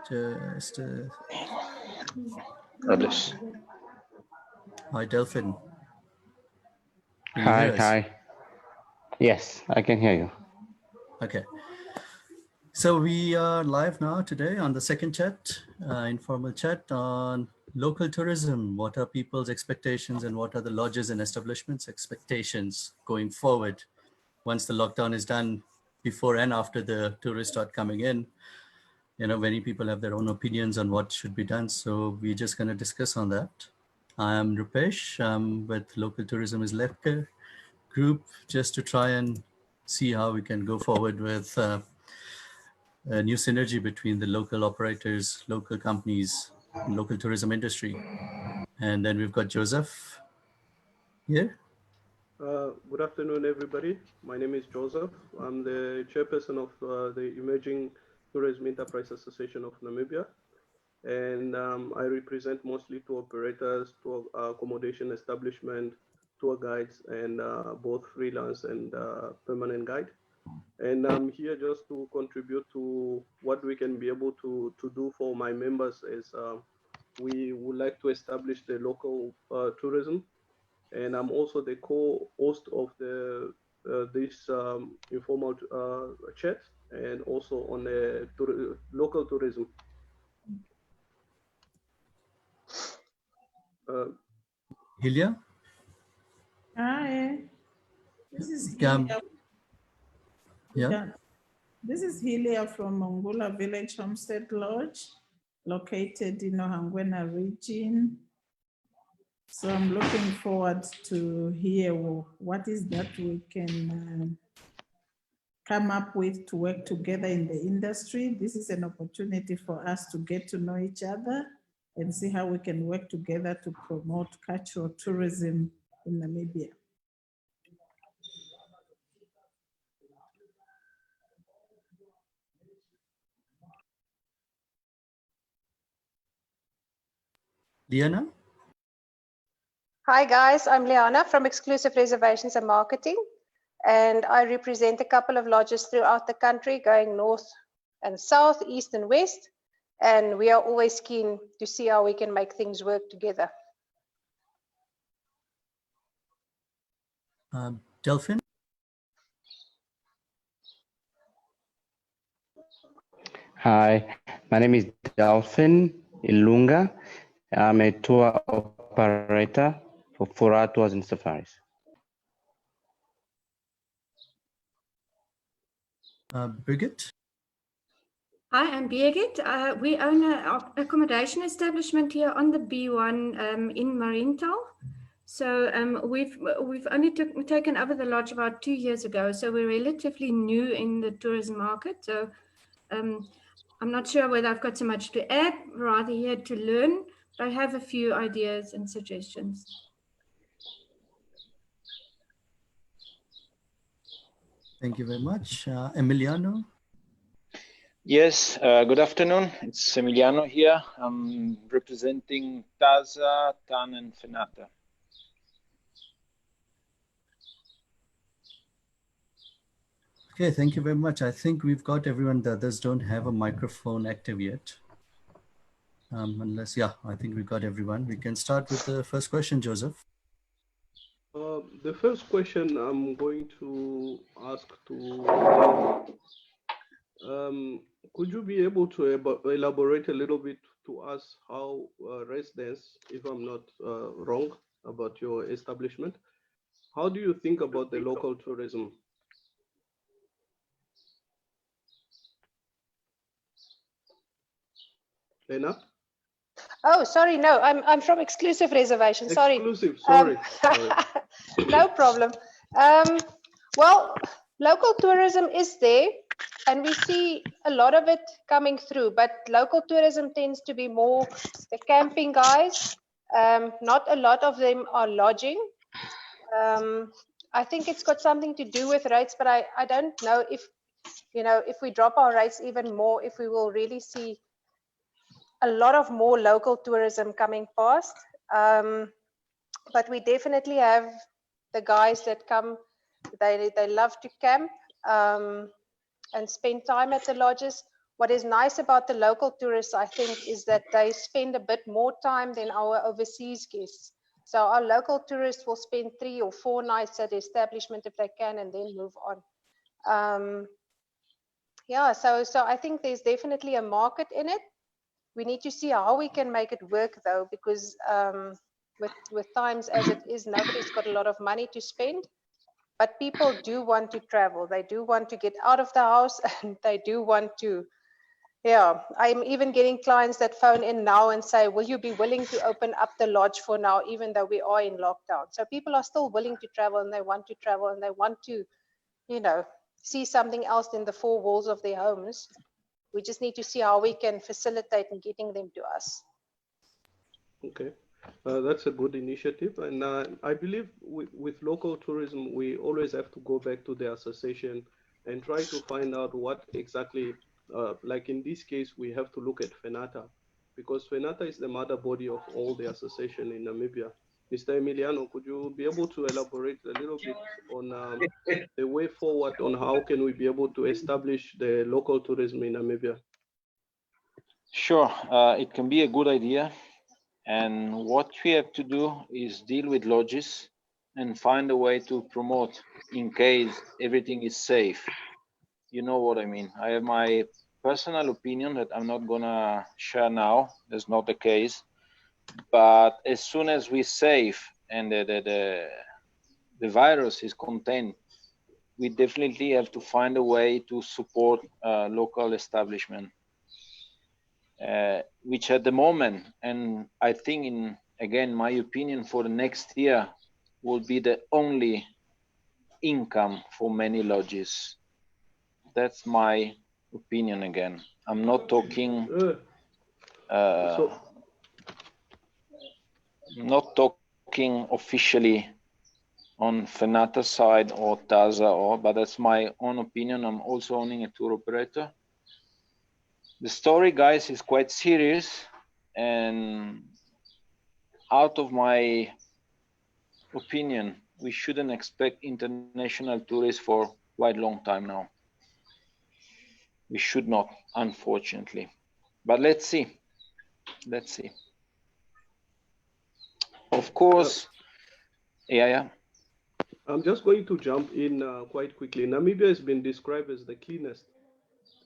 Just Brothers. hi, Delphin. Can you hear us? Hi. Yes, I can hear you. Okay. So we are live now today on the second chat, informal chat on local tourism. What are people's expectations and what are the lodges and establishments' expectations going forward once the lockdown is done, before and after the tourists start coming in? You know, many people have their own opinions on what should be done. So we're just going to discuss on that. I'm Rupesh. I'm with Local Tourism is Lekker group, just to try and see how we can go forward with a new synergy between the local operators, local companies, and local tourism industry. And then we've got Joseph here. Good afternoon, everybody. My name is Joseph. I'm the chairperson of the Emerging Tourism Enterprise Association of Namibia. And I represent mostly tour operators, tour accommodation establishment, tour guides, and both freelance and permanent guide. And I'm here just to contribute to what we can be able to do for my members is we would like to establish the local tourism. And I'm also the co-host of the this informal chat, and also on the local tourism. Hilya? Hi, this is Um, Hilya. yeah. This is Hilya from Mongula Village Homestead Lodge, located in Ohangwena region. So I'm looking forward to hear what is that we can come up with to work together in the industry. This is an opportunity for us to get to know each other and see how we can work together to promote cultural tourism in Namibia. Liana? Hi guys, I'm Liana from Exclusive Reservations and Marketing, and I represent a couple of lodges throughout the country going north and south, east and west, and we are always keen to see how we can make things work together. Delphin? Hi, my name is Delphin Ilunga. I'm a tour operator for Fura Tours and Safaris. Birgit? Hi, I'm Birgit. We own an accommodation establishment here on the B1 in Marienthal. So we've only taken over the lodge about 2 years ago. So we're relatively new in the tourism market. So I'm not sure whether I've got so much to add, rather here to learn, but I have a few ideas and suggestions. Thank you very much. Emiliano? Yes, good afternoon. It's Emiliano here. I'm representing Taza, Tan, and Fenata. Okay, thank you very much. I think we've got everyone. The others don't have a microphone active yet. Unless, yeah, I think we've got everyone. We can start with the first question, Joseph. The first question I'm going to ask to could you be able to elaborate a little bit to us how residents, if I'm not wrong about your establishment, how do you think about the local tourism? Lena? Oh, sorry, no, I'm from Exclusive Reservations. Sorry. Exclusive, sorry. No problem. Well, local tourism is there, and we see a lot of it coming through, but local tourism tends to be more the camping guys. Not a lot of them are lodging. I think it's got something to do with rates, but I don't know if, you know, if we drop our rates even more, if we will really see a lot of more local tourism coming past. But we definitely have the guys that come, they love to camp. and spend time at the lodges. What is nice about the local tourists, I think, is that they spend a bit more time than our overseas guests. So our local tourists will spend 3 or 4 nights at the establishment if they can, and then move on. Yeah, so I think there's definitely a market in it. We need to see how we can make it work, though, because with times as it is, nobody's got a lot of money to spend. But people do want to travel. They do want to get out of the house, and they do want to. Yeah, I'm even getting clients that phone in now and say, will you be willing to open up the lodge for now, even though we are in lockdown? So people are still willing to travel, and they want to travel, and they want to, see something else than the 4 walls of their homes. We just need to see how we can facilitate in getting them to us. Okay, that's a good initiative. And I believe with local tourism, we always have to go back to the association and try to find out what exactly, like in this case, we have to look at FENATA, because FENATA is the mother body of all the association in Namibia. Mr. Emiliano, could you be able to elaborate a little bit on the way forward on how can we be able to establish the local tourism in Namibia? Sure, it can be a good idea. And what we have to do is deal with lodges and find a way to promote in case everything is safe. You know what I mean. I have my personal opinion that I'm not gonna share now. That's not the case. But as soon as we're safe and the virus is contained, we definitely have to find a way to support local establishment. Which at the moment, and I think in, again, my opinion for the next year, will be the only income for many lodges. That's my opinion again. I'm not talking not talking officially on FENATA side or TASA, but that's my own opinion. I'm also owning a tour operator. The story, guys, is quite serious, and out of my opinion, we shouldn't expect international tourists for quite a long time now. We should not, unfortunately. But let's see. Let's see. Of course, yeah. I'm just going to jump in quite quickly. Namibia has been described as the cleanest.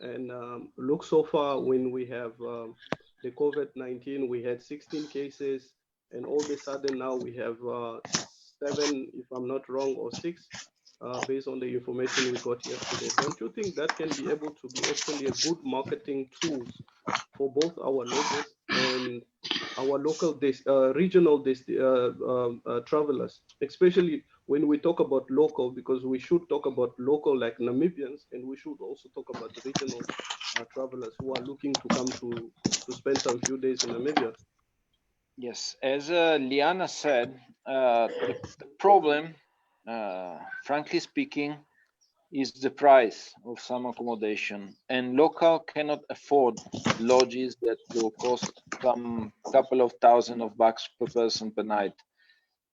And look, so far, when we have the COVID-19, we had 16 cases, and all of a sudden now we have 7, if I'm not wrong, or 6, based on the information we got yesterday. Don't you think that can be able to be actually a good marketing tools for both our lodges and our local regional travelers, especially when we talk about local, because we should talk about local like Namibians, and we should also talk about regional travelers who are looking to come to spend some few days in Namibia. Yes, as Liana said, the problem, frankly speaking, is the price of some accommodation, and local cannot afford lodges that will cost some couple of thousand of bucks per person per night.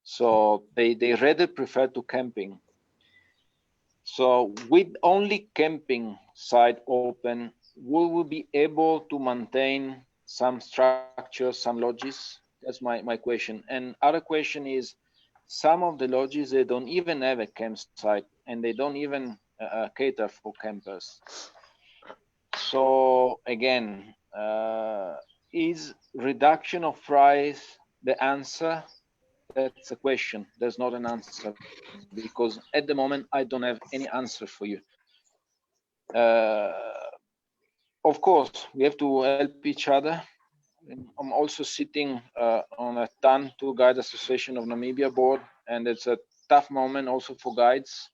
So they rather prefer to camping. So with only camping site open, we will be able to maintain some structures, some lodges. That's my question. And other question is, some of the lodges, they don't even have a campsite, and they don't even cater for campers. So again, is reduction of price the answer? That's a question. There's not an answer, because at the moment I don't have any answer for you. Of course, we have to help each other. I'm also sitting on a TAN, Tour Guide Association of Namibia board, and it's a tough moment also for guides.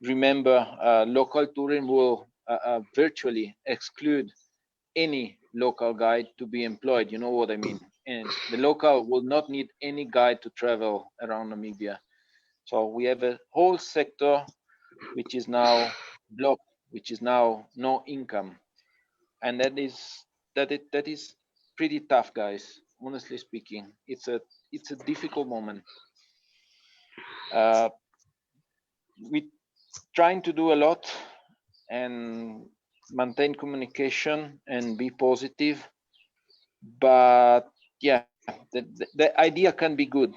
Remember, local tourism will virtually exclude any local guide to be employed. You know what I mean? And the local will not need any guide to travel around Namibia. So we have a whole sector which is now blocked, which is now no income, and that is pretty tough, guys. Honestly speaking, it's a difficult moment. We're trying to do a lot, and maintain communication and be positive. But yeah, the idea can be good.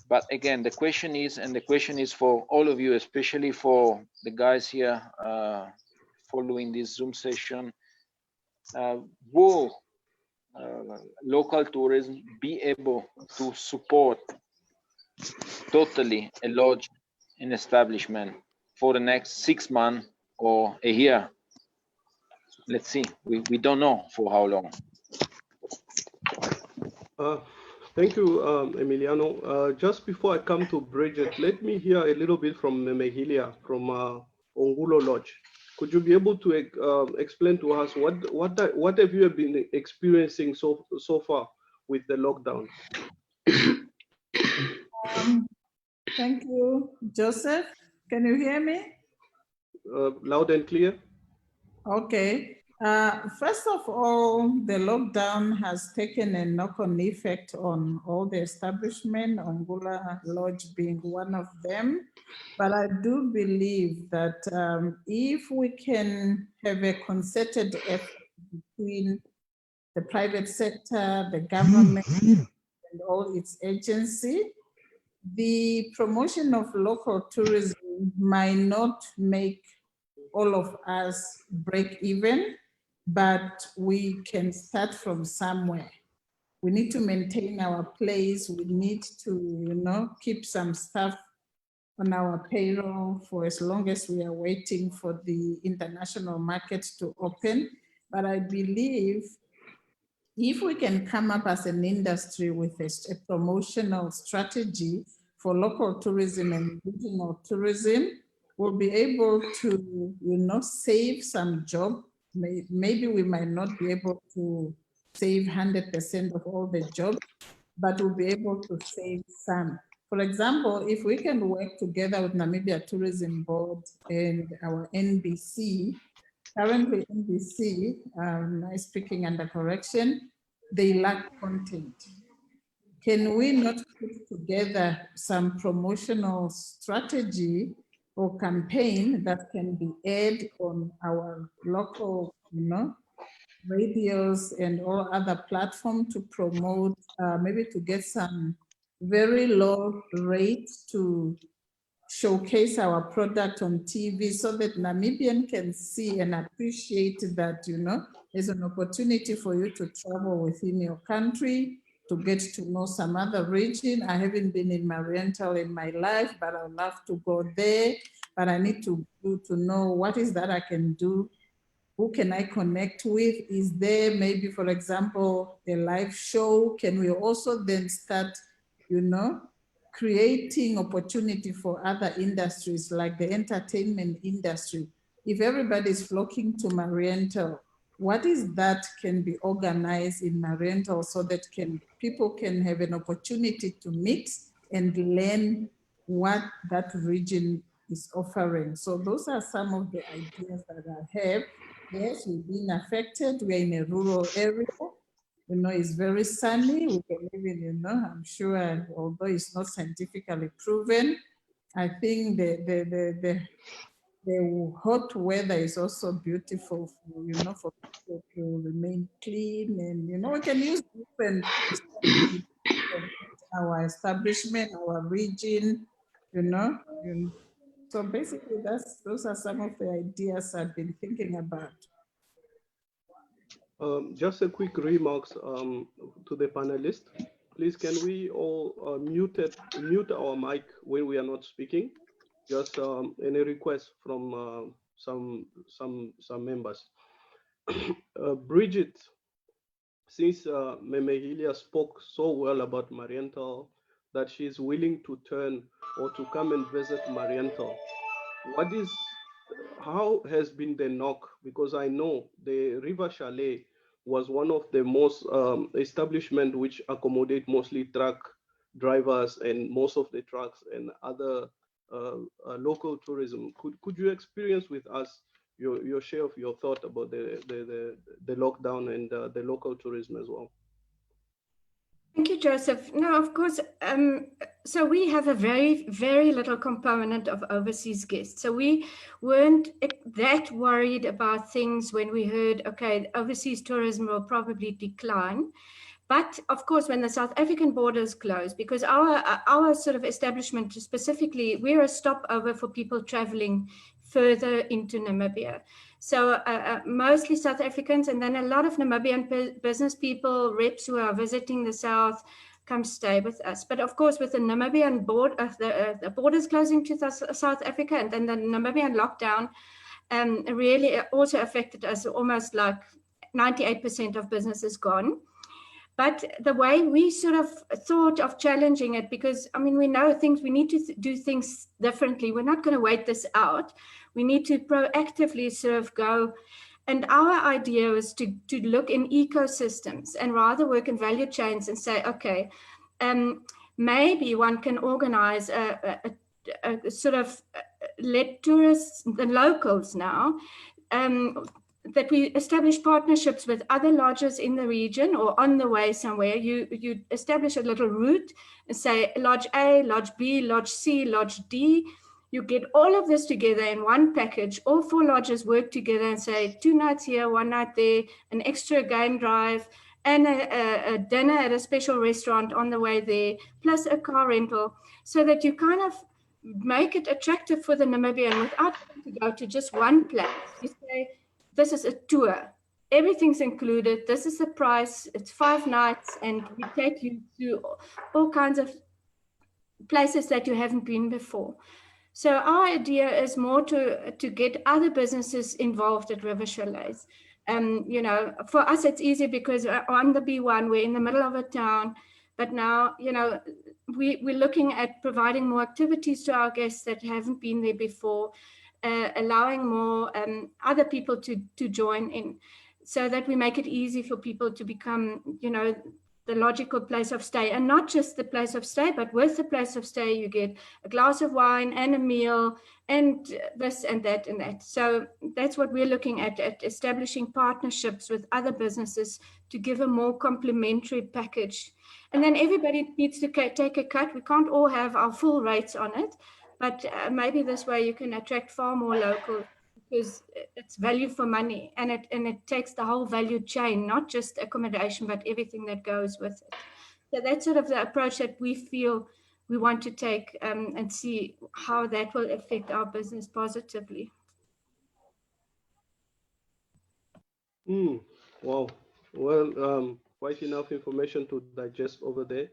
But again, the question is for all of you, especially for the guys here following this Zoom session, will local tourism be able to support totally a lodge and establishment for the next 6 months or a year? Let's see. We don't know for how long. Thank you, Emiliano. Just before I come to Bridget, let me hear a little bit from Memehilia from Ongulo Lodge. Could you be able to explain to us what have you been experiencing so far with the lockdown? Thank you, Joseph. Can you hear me? Loud and clear. Okay. First of all, the lockdown has taken a knock-on effect on all the establishment, Ongula Lodge being one of them. But I do believe that if we can have a concerted effort between the private sector, the government, and all its agency, the promotion of local tourism might not make all of us break even, but we can start from somewhere. We need to maintain our place. We need to, keep some stuff on our payroll for as long as we are waiting for the international markets to open. But I believe if we can come up as an industry with a promotional strategy for local tourism and regional tourism, we'll be able to, save some jobs. Maybe we might not be able to save 100% of all the jobs, but we'll be able to save some. For example, if we can work together with Namibia Tourism Board and our NBC, currently NBC, speaking under correction, they lack content. Can we not put together some promotional strategy or campaign that can be aired on our local, radios and all other platforms to promote, maybe to get some very low rates to showcase our product on TV so that Namibian can see and appreciate that, there's an opportunity for you to travel within your country, to get to know some other region. I haven't been in Mariental in my life, but I would love to go there. But I need to know what is that I can do. Who can I connect with? Is there maybe, for example, a live show? Can we also then start, creating opportunity for other industries like the entertainment industry? If everybody's flocking to Mariental, what is that can be organized in Mariental so that people can have an opportunity to mix and learn what that region is offering? So those are some of the ideas that I have. Yes, we've been affected. We're in a rural area. It's very sunny. We can live in, I'm sure, although it's not scientifically proven, I think the hot weather is also beautiful for, for people to remain clean. And, we can use different our establishment, our region, So basically, those are some of the ideas I've been thinking about. Just a quick remarks to the panelists. Please, can we all mute our mic when we are not speaking? Just any request from some members. Bridget, since Memehilia spoke so well about Mariental, that she's willing to turn or to come and visit Mariental, how has been the knock? Because I know the River Chalet was one of the most establishment which accommodate mostly truck drivers and most of the trucks and other local tourism. Could you experience with us your share of your thought about the lockdown and the local tourism as well? Thank you, Joseph. No, of course. So we have a very, very little component of overseas guests. So we weren't that worried about things when we heard, okay, overseas tourism will probably decline. But of course, when the South African borders close, because our sort of establishment specifically, we're a stopover for people traveling further into Namibia. So mostly South Africans, and then a lot of Namibian business people, reps who are visiting the South, come stay with us. But of course, with the Namibian the borders closing to South Africa, and then the Namibian lockdown, really also affected us. Almost like 98% of business is gone. But the way we sort of thought of challenging it, because I mean, we know things, we need to do things differently. We're not going to wait this out. We need to proactively sort of go. And our idea is to look in ecosystems and rather work in value chains and say, okay, maybe one can organize a sort of let tourists, the locals now, that we establish partnerships with other lodges in the region or on the way somewhere. You establish a little route and say Lodge A, Lodge B, Lodge C, Lodge D. You get all of this together in one package. All 4 lodges work together and say 2 nights here, 1 night there, an extra game drive, and a dinner at a special restaurant on the way there, plus a car rental, so that you kind of make it attractive for the Namibian without having to go to just one place. You say, this is a tour. Everything's included. This is the price. It's 5 nights, and we take you to all kinds of places that you haven't been before. So our idea is more to get other businesses involved at River Chalets. You know, for us, it's easy because on the B1, we're in the middle of a town. But now, you know, we're looking at providing more activities to our guests that haven't been there before. Allowing more other people to join in, so that we make it easy for people to become, you know, the logical place of stay. And not just the place of stay, but with the place of stay, you get a glass of wine and a meal and this and that and that. So that's what we're looking at establishing partnerships with other businesses to give a more complementary package. And then everybody needs to take a cut. We can't all have our full rates on it. But maybe this way you can attract far more locals, because it's value for money, and it takes the whole value chain, not just accommodation, but everything that goes with it. So that's sort of the approach that we feel we want to take, and see how that will affect our business positively. Wow. Well, quite enough information to digest over there.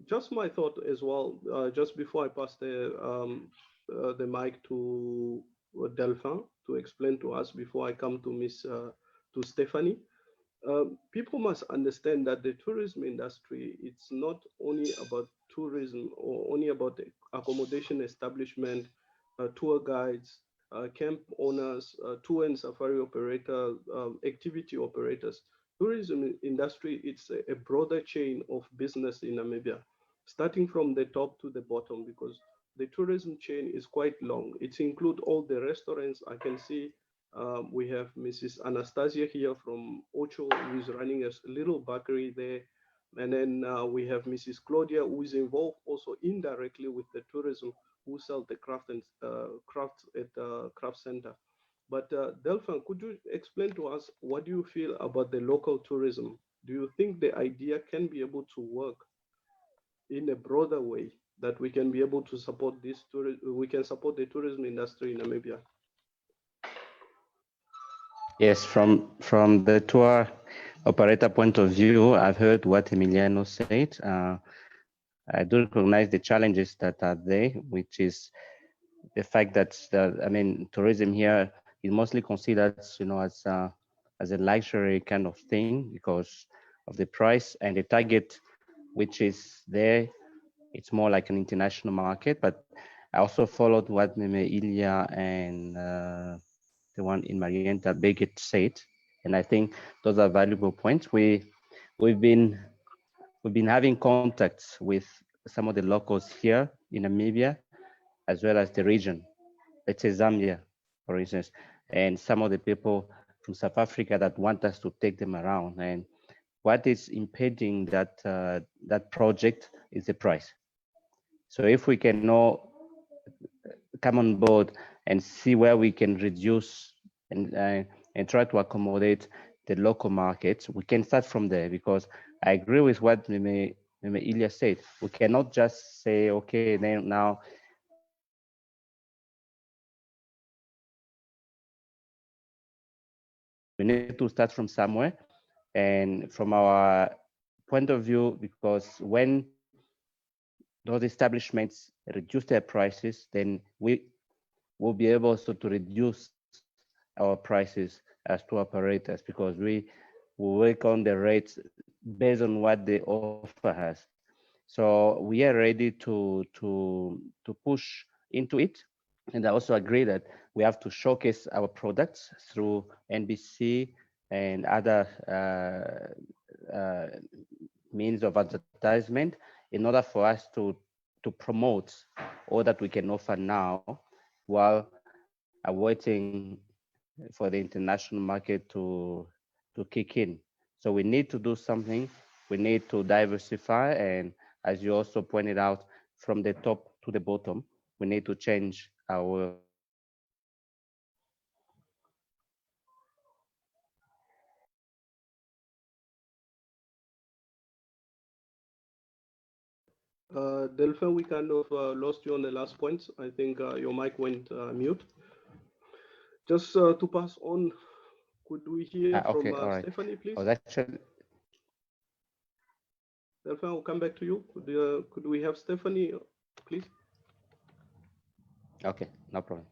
Just my thought as well, just before I pass the mic to Delphin to explain to us before I come to to Stephanie. People must understand that the tourism industry, it's not only about tourism or only about the accommodation establishment, tour guides, camp owners, tour and safari operator, activity operators. Tourism industry, it's a broader chain of business in Namibia, starting from the top to the bottom, because the tourism chain is quite long. It includes all the restaurants. I can see we have Mrs. Anastasia here from Ocho, who is running a little bakery there. And then we have Mrs. Claudia, who is involved also indirectly with the tourism, who sell the craft and crafts at craft center. But Delphin, could you explain to us, what do you feel about the local tourism? Do you think the idea can be able to work in a broader way, that we can be able to support this we can support the tourism industry in Namibia? Yes, from the tour operator point of view, I've heard what Emiliano said. I do recognize the challenges that are there, which is the fact that tourism here is mostly considered, as a luxury kind of thing because of the price and the target, which is there. It's more like an international market. But I also followed what Ilya and the one in Marienta Begit said, and I think those are valuable points. We've been having contacts with some of the locals here in Namibia, as well as the region. Let's say Zambia, for instance, and some of the people from South Africa that want us to take them around. And what is impeding that that project is the price. So if we can now come on board and see where we can reduce and try to accommodate the local markets, we can start from there, because I agree with what Meme Ilya said. We cannot just say, okay, then now we need to start from somewhere. And from our point of view, because when those establishments reduce their prices, then we will be able also to reduce our prices as to operators, because we will work on the rates based on what the offer has. So we are ready to push into it. And I also agree that we have to showcase our products through NBC and other means of advertisement in order for us to promote all that we can offer now, while awaiting for the international market to kick in. So we need to do something. We need to diversify, and as you also pointed out, from the top to the bottom, we need to change our Delphin, we kind of lost you on the last point. I think your mic went mute. Just to pass on, could we hear okay, from all right. Stephanie, please? Oh, actually, Delphin, I'll come back to you. Could we have Stephanie, please? okay, no problem.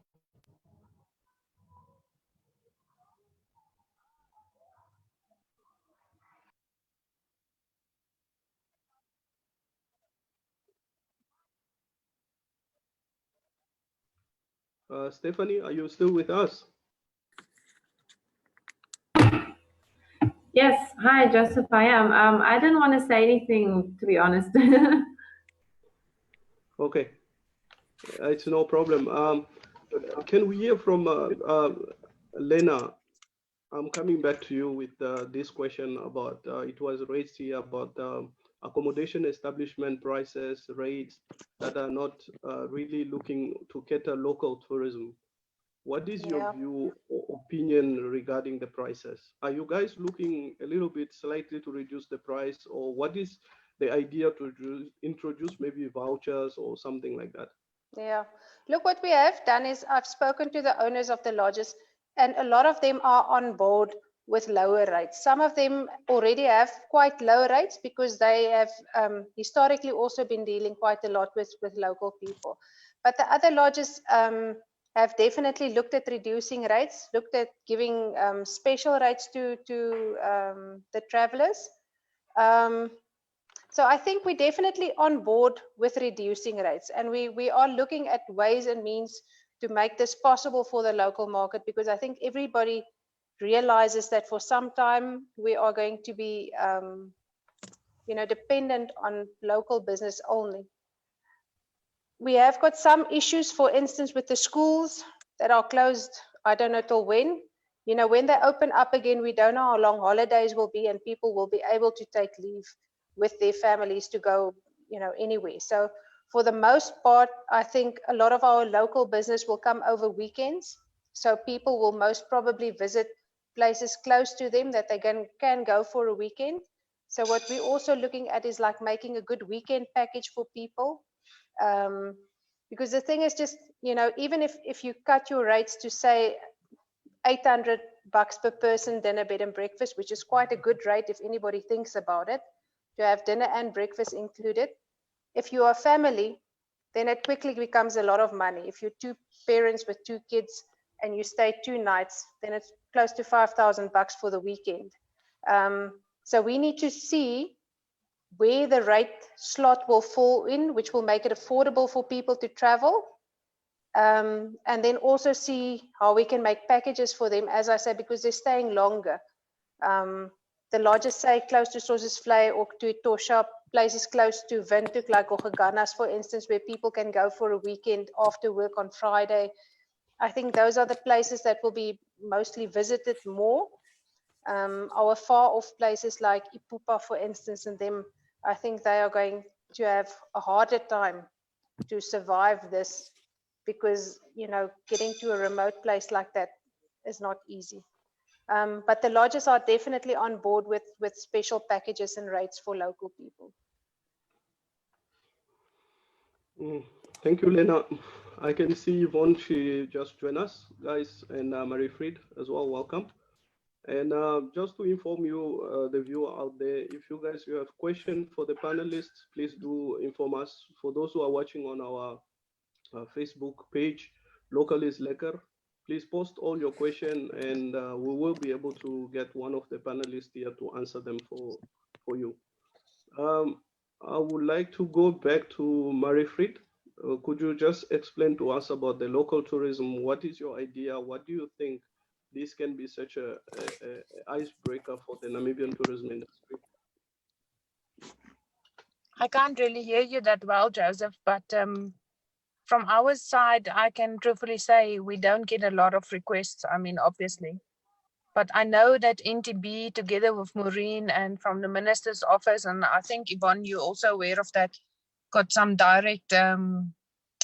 Stephanie, are you still with us? Yes. Hi, Joseph. I am. I didn't want to say anything, to be honest. Okay, it's no problem. Can we hear from Lena? I'm coming back to you with this question about, it was raised here about accommodation establishment prices, rates that are not really looking to cater local tourism. What is your view or opinion regarding the prices? Are you guys looking a little bit slightly to reduce the price, or what is the idea to introduce maybe vouchers or something like that? Yeah, look, what we have done is I've spoken to the owners of the lodges, and a lot of them are on board with lower rates. Some of them already have quite low rates because they have historically also been dealing quite a lot with local people. But the other lodges have definitely looked at reducing rates, looked at giving special rates to the travelers. So I think we're definitely on board with reducing rates, and we are looking at ways and means to make this possible for the local market, because I think everybody realizes that for some time we are going to be dependent on local business only. We have got some issues, for instance, with the schools that are closed. I don't know till when. When they open up again, we don't know how long holidays will be, and people will be able to take leave with their families to go, anywhere. So for the most part, I think a lot of our local business will come over weekends. So people will most probably visit places close to them that they can go for a weekend. So what we're also looking at is like making a good weekend package for people. Because the thing is just, even if you cut your rates to say $800 per person, dinner, bed and breakfast, which is quite a good rate if anybody thinks about it, to have dinner and breakfast included. If you are a family, then it quickly becomes a lot of money. If you're two parents with two kids and you stay 2 nights, then it's close to $5,000 for the weekend. So we need to see where the rate slot will fall in, which will make it affordable for people to travel. And then also see how we can make packages for them, as I said, because they're staying longer. The lodges say close to Sossusvlei or to Tosha, places close to Windhoek, like Ogeganas, for instance, where people can go for a weekend after work on Friday. I think those are the places that will be mostly visited more. Our far off places like Ipupa, for instance, and them, I think they are going to have a harder time to survive this, because, you know, getting to a remote place like that is not easy. But the lodges are definitely on board with special packages and rates for local people. Thank you, Lena. I can see Yvonne, she just joined us, guys, and Marie-Fried as well, welcome. And just to inform you, the viewer out there, if you guys you have questions for the panelists, please do inform us. For those who are watching on our Facebook page, Local is Lekker, please post all your questions, and we will be able to get one of the panelists here to answer them for you. I would like to go back to Marie-Fried. Could you just explain to us about the local tourism? What is your idea? What do you think this can be such a icebreaker for the Namibian tourism industry? I can't really hear you that well, Joseph, but from our side, I can truthfully say we don't get a lot of requests. I mean, obviously. But I know that NTB, together with Maureen and from the Minister's Office, and I think, Yvonne, you're also aware of that, got some direct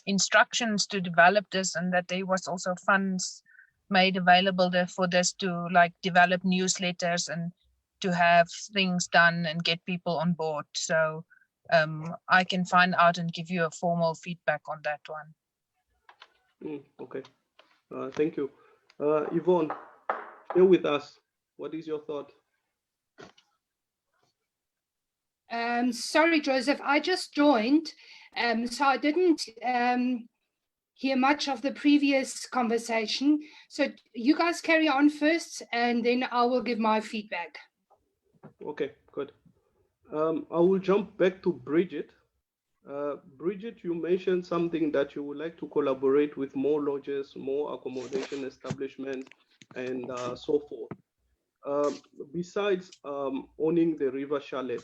instructions to develop this, and that there was also funds made available for this to like develop newsletters and to have things done and get people on board. So I can find out and give you a formal feedback on that one. Okay, thank you. Yvonne, stay with us. What is your thought? Sorry, Joseph, I just joined, so I didn't hear much of the previous conversation. So you guys carry on first, and then I will give my feedback. Okay, good. I will jump back to Bridget. Bridget, you mentioned something that you would like to collaborate with more lodges, more accommodation establishments, and so forth. Besides owning the river chalet,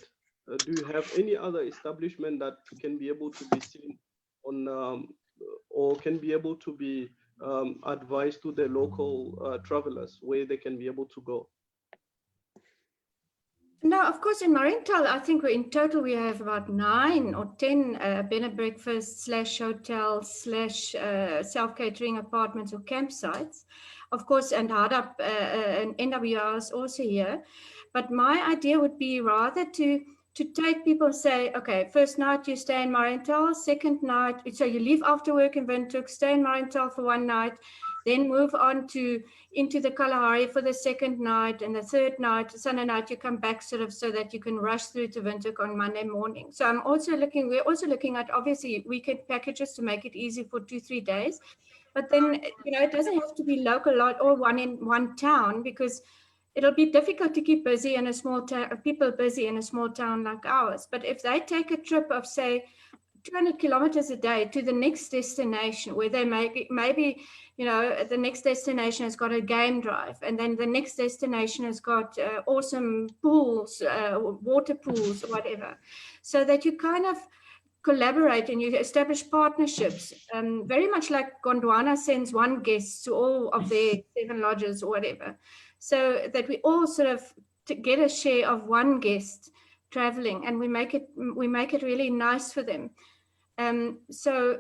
do you have any other establishment that can be able to be seen on or can be able to be advised to the local travelers where they can be able to go? No, of course, in Marienthal, I think in total we have about 9 or 10 bed and breakfast / hotel / self-catering apartments or campsites. Of course, and Hardap and NWR is also here. But my idea would be rather to take people and say, okay, first night you stay in Marienthal, second night, so you leave after work in Windhoek, stay in Marienthal for one night, then move on into the Kalahari for the second night, and the third night, Sunday night, you come back sort of so that you can rush through to Windhoek on Monday morning. So we're also looking at obviously weekend packages to make it easy for 2-3 days. But then, you know, it doesn't have to be local or one in one town, because it'll be difficult to keep busy in a small town, people busy in a small town like ours. But if they take a trip of, say, 200 kilometers a day to the next destination, where they maybe, you know, the next destination has got a game drive, and then the next destination has got awesome pools, water pools, or whatever, so that you kind of collaborate and you establish partnerships, very much like Gondwana sends one guest to all of their 7 lodges or whatever, so that we all sort of get a share of one guest traveling, and we make it really nice for them. So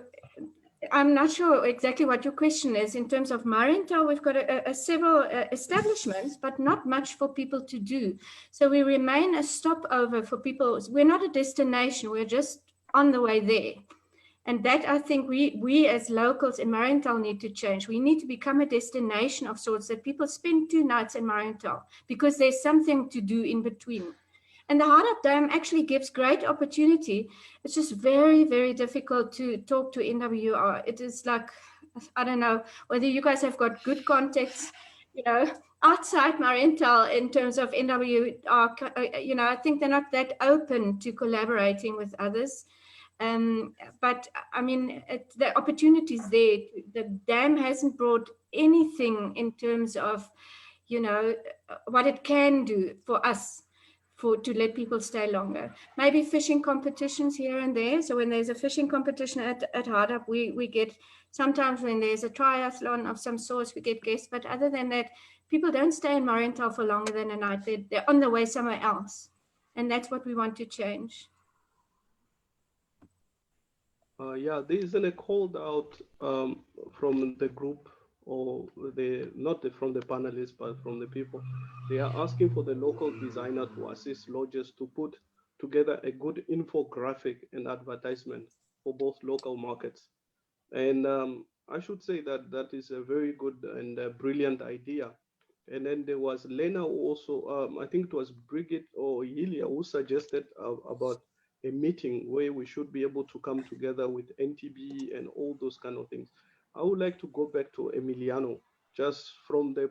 I'm not sure exactly what your question is. In terms of Marienthal, we've got several establishments, but not much for people to do. So we remain a stopover for people. We're not a destination, we're just on the way there. And that, I think, we as locals in Marienthal need to change. We need to become a destination of sorts, that people spend 2 nights in Marienthal because there's something to do in between. And the Hardap Dam actually gives great opportunity. It's just very, very difficult to talk to NWR. It is like, I don't know whether you guys have got good contacts, you know, outside Marienthal in terms of NWR. You know, I think they're not that open to collaborating with others. But I mean, the opportunity is there. The dam hasn't brought anything in terms of, you know, what it can do for us, to let people stay longer. Maybe fishing competitions here and there. So when there's a fishing competition at Hardap, we get, sometimes when there's a triathlon of some sort, we get guests. But other than that, people don't stay in Marienthal for longer than a night. They're on their way somewhere else. And that's what we want to change. Yeah, there isn't a called out from the group or from the panelists, but from the people. They are asking for the local designer to assist lodges to put together a good infographic and advertisement for both local markets. And I should say that that is a very good and brilliant idea. And then there was Lena who also, I think it was Brigitte or Yilia who suggested about a meeting where we should be able to come together with NTB and all those kind of things. I would like to go back to Emiliano, just from the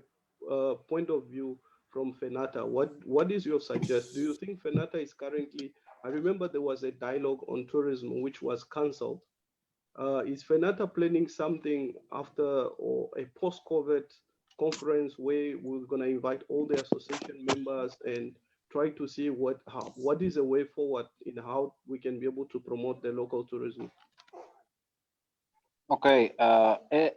point of view from FENATA. What is your suggestion? Do you think FENATA is currently, I remember there was a dialogue on tourism which was cancelled. Is FENATA planning something after or a post-COVID conference where we're going to invite all the association members and try to see what is a way forward in how we can be able to promote the local tourism? Okay,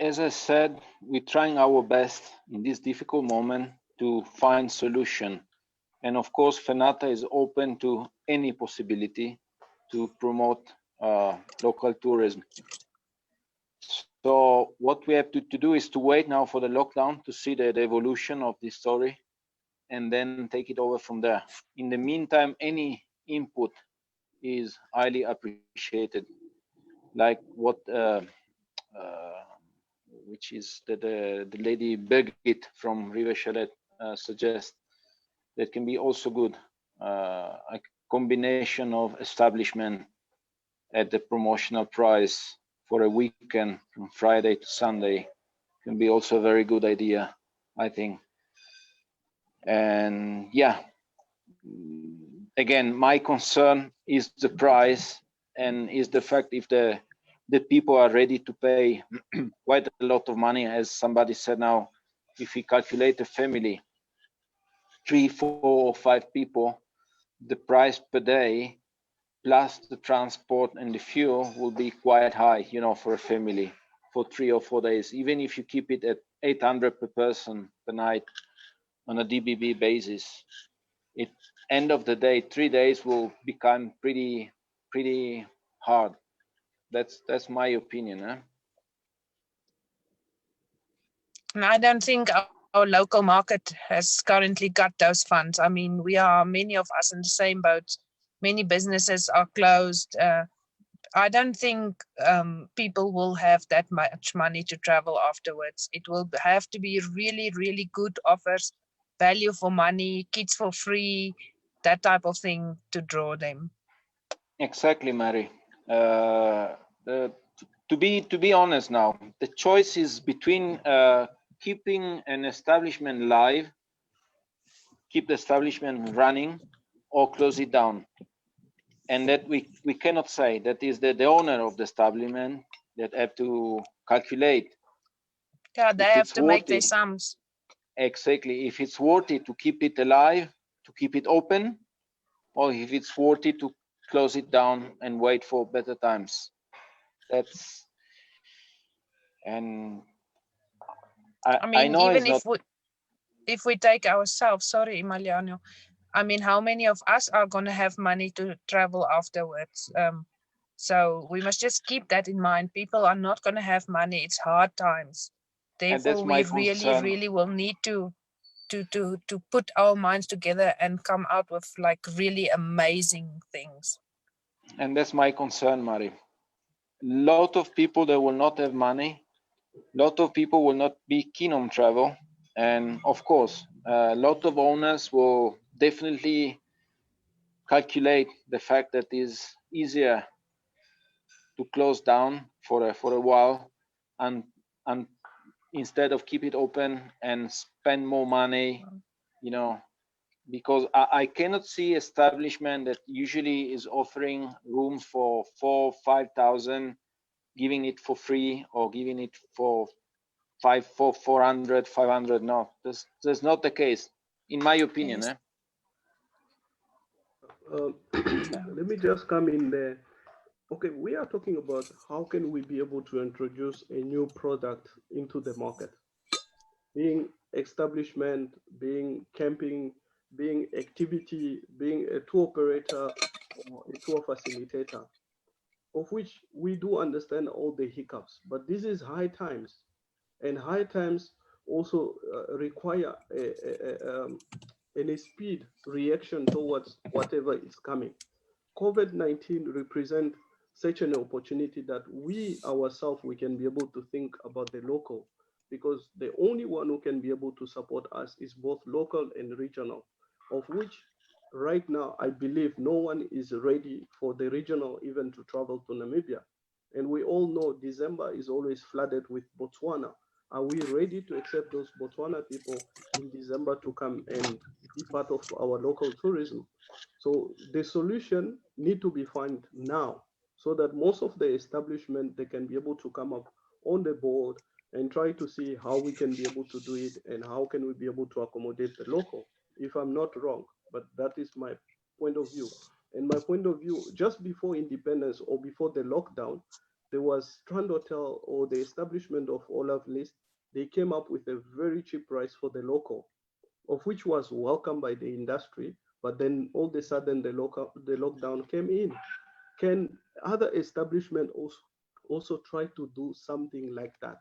as I said, we're trying our best in this difficult moment to find solution. And of course, FENATA is open to any possibility to promote local tourism. So what we have to do is to wait now for the lockdown to see the evolution of this story and then take it over from there. In the meantime, any input is highly appreciated, like what which is the lady Birgit from River Chalet suggests. That can be also good. A combination of establishment at the promotional price for a weekend from Friday to Sunday can be also a very good idea, I think. And yeah, again, my concern is the price and is the fact if the people are ready to pay quite a lot of money. As somebody said now, if we calculate a family, 3, 4, or 5 people, the price per day plus the transport and the fuel will be quite high, you know, for a family for 3 or 4 days. Even if you keep it at 800 per person per night on a DBB basis, at end of the day, 3 days will become pretty hard. That's my opinion. Eh? And I don't think our local market has currently got those funds. I mean, many of us in the same boat. Many businesses are closed. I don't think people will have that much money to travel afterwards. It will have to be really, really good offers, value for money, kids for free, that type of thing to draw them. Exactly, Mary. To be honest now, the choice is between keeping an establishment live, keep the establishment running, or close it down. And that we cannot say. That is the owner of the establishment that have to calculate. Yeah, they have to make their sums. Exactly. If it's worth it to keep it alive, to keep it open, or if it's worth it to close it down and wait for better times. That's, and I mean, know even if we take ourselves, sorry, Emiliano, I mean, how many of us are going to have money to travel afterwards? So we must just keep that in mind. People are not going to have money. It's hard times. Therefore, we really will need to put our minds together and come out with like really amazing things. And that's my concern, Mari. Lot of people that will not have money. Lot of people will not be keen on travel. And of course, a lot of owners will definitely calculate the fact that it's easier to close down for a while and instead of keep it open and spend more money, you know, because I cannot see establishment that usually is offering rooms for 4,000-5,000, giving it for free or giving it for 400, 500. No, that's not the case, in my opinion. Yes. Let me just come in there. Okay, we are talking about how can we be able to introduce a new product into the market. Being establishment, being camping, being activity, being a tour operator or a tour facilitator, of which we do understand all the hiccups. But this is high times, and high times also require a speed reaction towards whatever is coming. COVID-19 represents such an opportunity that we ourselves, we can be able to think about the local, because the only one who can be able to support us is both local and regional, of which right now I believe no one is ready for the regional even to travel to Namibia. And we all know December is always flooded with Botswana. Are we ready to accept those Botswana people in December to come and be part of our local tourism? So the solution need to be found now, so that most of the establishment, they can be able to come up on the board and try to see how we can be able to do it and how can we be able to accommodate the local, if I'm not wrong, but that is my point of view. And my point of view, just before independence or before the lockdown, there was Strand Hotel or the establishment of Olaf List. They came up with a very cheap price for the local, of which was welcomed by the industry. But then all of a sudden the lockdown came in. Can other establishments also try to do something like that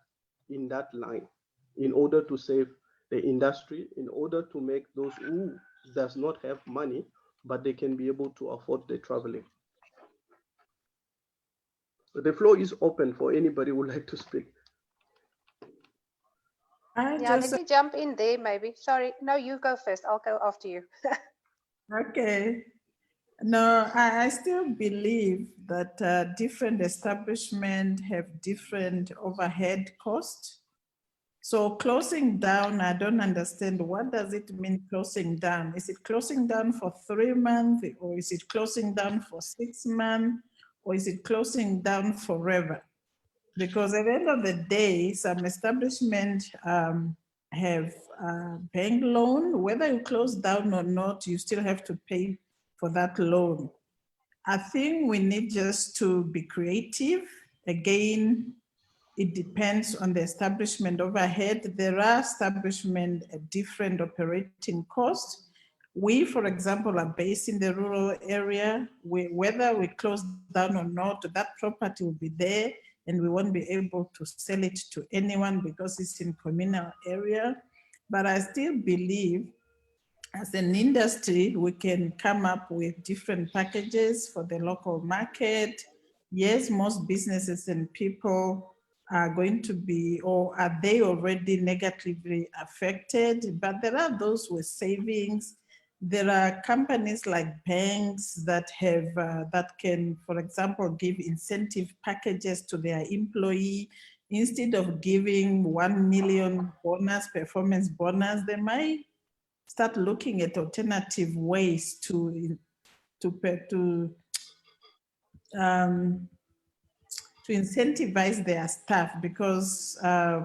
in that line, in order to save the industry, in order to make those who does not have money, but they can be able to afford the traveling? The floor is open for anybody who would like to speak. Yeah, let me jump in there maybe. Sorry, no, you go first. I'll go after you. Okay. No, I still believe that different establishments have different overhead costs. So closing down, I don't understand. What does it mean closing down? Is it closing down for 3 months, or is it closing down for 6 months, or is it closing down forever? Because at the end of the day, some establishments have a bank loan. Whether you close down or not, you still have to pay for that loan. I think we need just to be creative. Again, it depends on the establishment overhead. There are establishments at different operating costs. We, for example, are based in the rural area. Whether we close down or not, that property will be there and we won't be able to sell it to anyone because it's in communal area. But I still believe as an industry, we can come up with different packages for the local market. Yes, most businesses and people are going to be, or are they already negatively affected? But there are those with savings. There are companies like banks that have, that can, for example, give incentive packages to their employee. Instead of giving 1 million bonus, performance bonus, they might start looking at alternative ways to incentivize their staff, because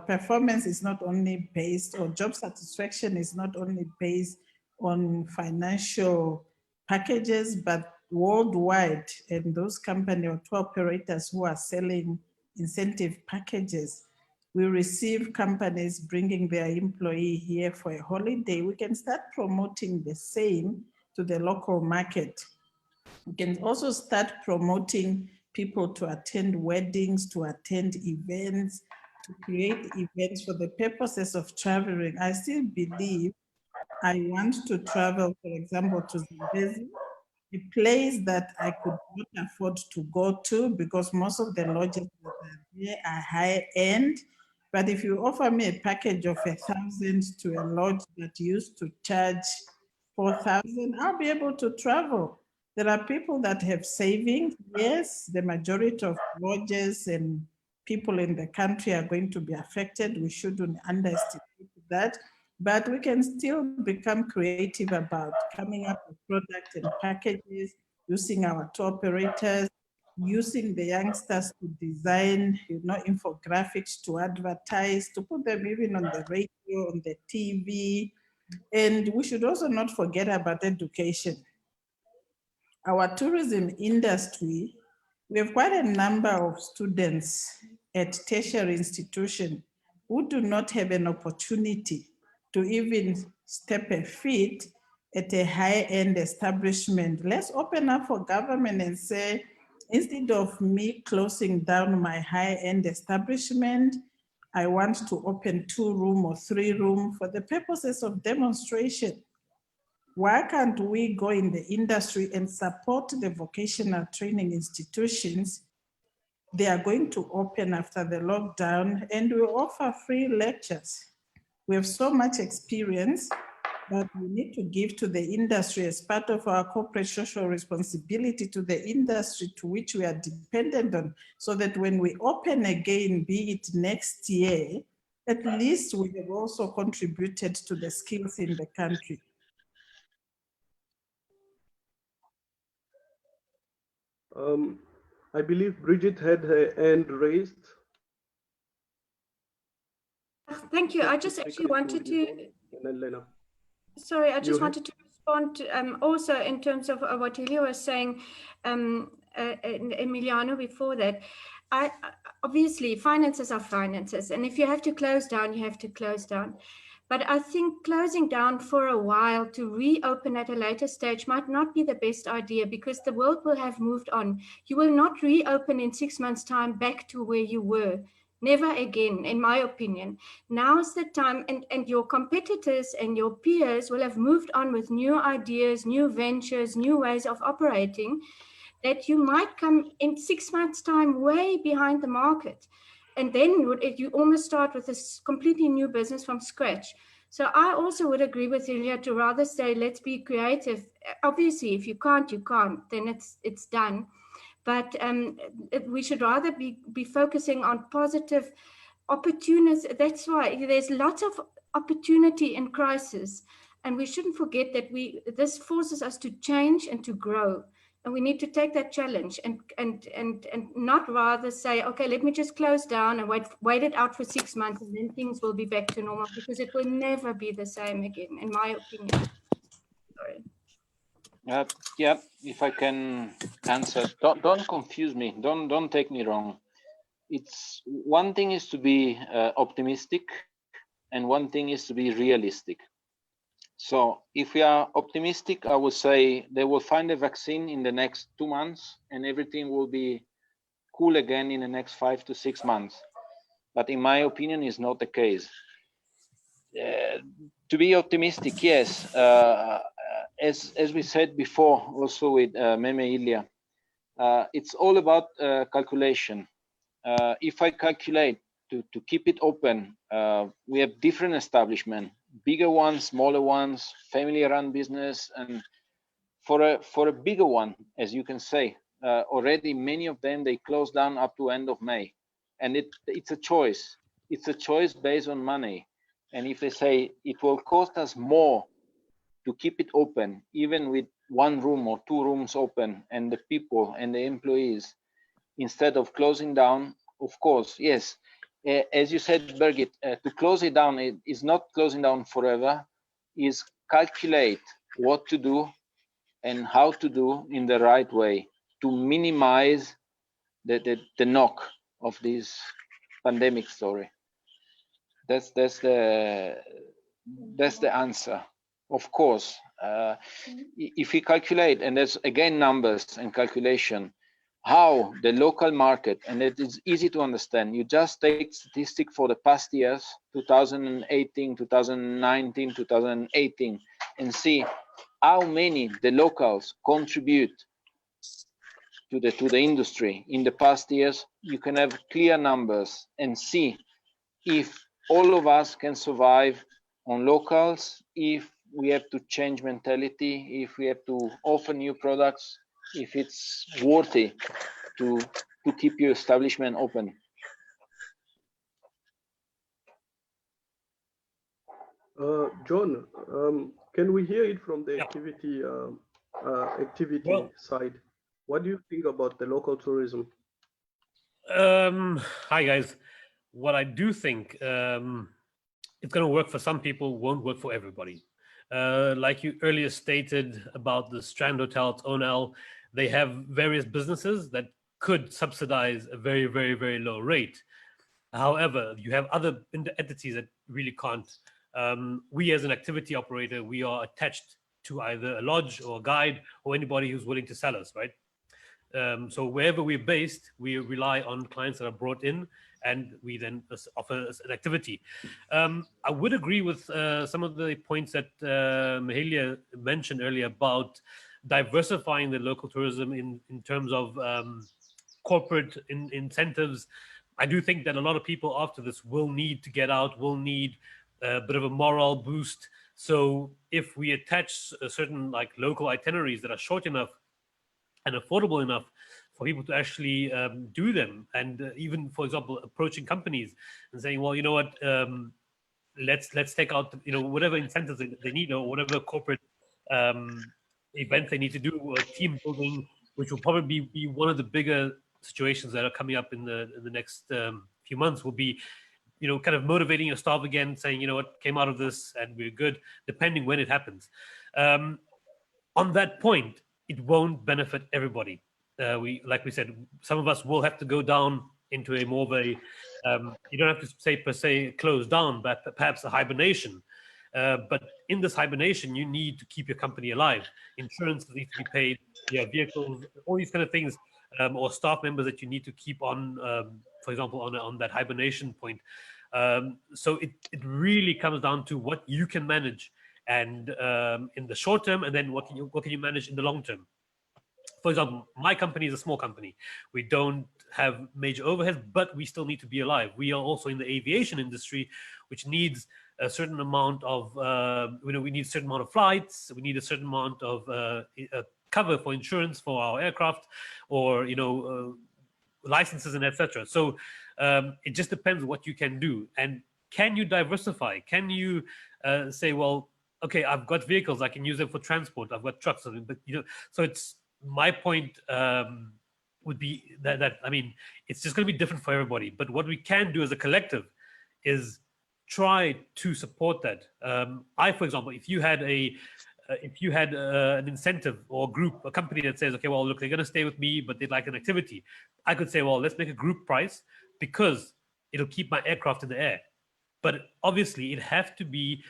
performance is not only based, or job satisfaction is not only based on financial packages, but worldwide. And those company or tour operators who are selling incentive packages, we receive companies bringing their employee here for a holiday. We can start promoting the same to the local market. We can also start promoting people to attend weddings, to attend events, to create events for the purposes of traveling. I still believe I want to travel, for example, to Zambezi, a place that I could not afford to go to because most of the lodges that are there are high end. But if you offer me a package of 1,000 to a lodge that used to charge 4,000, I'll be able to travel. There are people that have savings. Yes, the majority of lodges and people in the country are going to be affected. We shouldn't underestimate that. But we can still become creative about coming up with products and packages, using our tour operators, using the youngsters to design, infographics to advertise, to put them even on the radio, on the TV. And we should also not forget about education. Our tourism industry, we have quite a number of students at tertiary institutions who do not have an opportunity to even step a feet at a high-end establishment. Let's open up for government and say, instead of me closing down my high-end establishment, I want to open 2-room or 3-room for the purposes of demonstration. Why can't we go in the industry and support the vocational training institutions? They are going to open after the lockdown, and we offer free lectures. We have so much experience, but we need to give to the industry as part of our corporate social responsibility to the industry to which we are dependent on, so that when we open again, be it next year, at least we have also contributed to the skills in the country. I believe Bridget had her hand raised. Thank you. I just actually wanted to, And then Lena. sorry, I just wanted to respond to, also in terms of what Helio was saying, Emiliano, before that. Obviously, finances are finances. And if you have to close down, you have to close down. But I think closing down for a while to reopen at a later stage might not be the best idea, because the world will have moved on. You will not reopen in 6 months' time back to where you were. Never again, in my opinion. Now's the time, and your competitors and your peers will have moved on with new ideas, new ventures, new ways of operating, that you might come in 6 months' time way behind the market. And then you almost start with this completely new business from scratch. So I also would agree with Ilya to rather say, let's be creative. Obviously, if you can't, you can't, then it's done. But we should rather be focusing on positive opportunities. That's why there's lots of opportunity in crisis. And we shouldn't forget that this forces us to change and to grow. And we need to take that challenge and not rather say, okay, let me just close down and wait it out for 6 months and then things will be back to normal, because it will never be the same again, in my opinion. Sorry. Yeah, if I can answer, don't confuse me. Don't take me wrong. It's one thing is to be optimistic, and one thing is to be realistic. So if we are optimistic, I would say they will find a vaccine in the next 2 months, and everything will be cool again in the next 5 to 6 months. But in my opinion, is not the case. To be optimistic, yes. As we said before, also with Meme Ilya, it's all about calculation. If I calculate to keep it open, we have different establishments, bigger ones, smaller ones, family-run business, and for a bigger one, as you can say, already many of them they close down up to end of May, and it's a choice. It's a choice based on money, and if they say it will cost us more to keep it open, even with 1 room or 2 rooms open, and the people and the employees, instead of closing down, of course, yes. As you said, Birgit, to close it down, it is not closing down forever, is calculate what to do and how to do in the right way to minimize the knock of this pandemic story. That's the answer. Of course, if we calculate, and there's again numbers and calculation, how the local market, and it is easy to understand. You just take statistic for the past years, 2018, 2019, 2018, and see how many the locals contribute to the industry in the past years. You can have clear numbers and see if all of us can survive on locals, if we have to change mentality, if we have to offer new products, if it's worthy to keep your establishment open. John, can we hear it from the activity side? What do you think about the local tourism? Hi guys. What I do think, it's going to work for some people, won't work for everybody. Like you earlier stated about the Strand Hotels, ONL, they have various businesses that could subsidize a very, very, very low rate. However, you have other entities that really can't we as an activity operator, we are attached to either a lodge or a guide or anybody who's willing to sell us, right? So wherever we're based, we rely on clients that are brought in, and we then offer an activity. I would agree with some of the points that Mahalia mentioned earlier about diversifying the local tourism in terms of corporate incentives. I do think that a lot of people after this will need to get out, will need a bit of a morale boost. So if we attach a certain like local itineraries that are short enough and affordable enough for people to actually do them, and even, for example, approaching companies and saying, well, you know what, let's take out, you know, whatever incentives they need, or whatever corporate events they need to do, or team building, which will probably be one of the bigger situations that are coming up in the next few months, will be, you know, kind of motivating your staff again, saying, you know what, came out of this and we're good, depending when it happens. On that point, it won't benefit everybody. Like we said, some of us will have to go down into a more of a, you don't have to say per se close down, but perhaps a hibernation. But in this hibernation, you need to keep your company alive. Insurance needs to be paid, you have vehicles, all these kind of things, or staff members that you need to keep on, for example, on that hibernation point. So it really comes down to what you can manage, and in the short term, and then what can you manage in the long term. For example, my company is a small company. We don't have major overheads, but we still need to be alive. We are also in the aviation industry, which needs a certain amount of, you know, we need a certain amount of flights. We need a certain amount of cover for insurance for our aircraft, or, you know, licenses and etc. So it just depends what you can do. And can you diversify? Can you say, well, okay, I've got vehicles, I can use them for transport. I've got trucks, but, you know, so it's, my point would be that I mean, it's just going to be different for everybody. But what we can do as a collective is try to support that. I, for example, if you had an incentive or group, a company that says, okay, well, look, they're going to stay with me, but they'd like an activity, I could say, well, let's make a group price, because it'll keep my aircraft in the air. But obviously, it have to be,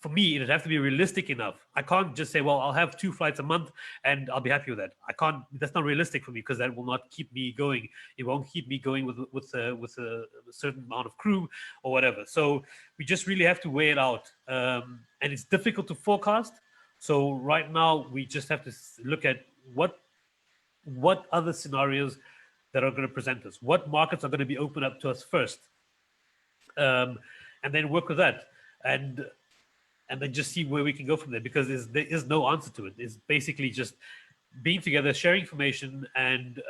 for me, it'd have to be realistic enough. I can't just say, well, I'll have 2 flights a month and I'll be happy with that. I can't, that's not realistic for me, because that will not keep me going. It won't keep me going with a certain amount of crew or whatever. So we just really have to weigh it out. And it's difficult to forecast. So right now we just have to look at what other scenarios that are going to present us, what markets are going to be opened up to us first, and then work with that. And then just see where we can go from there, because there is no answer to it. It's basically just being together, sharing information, and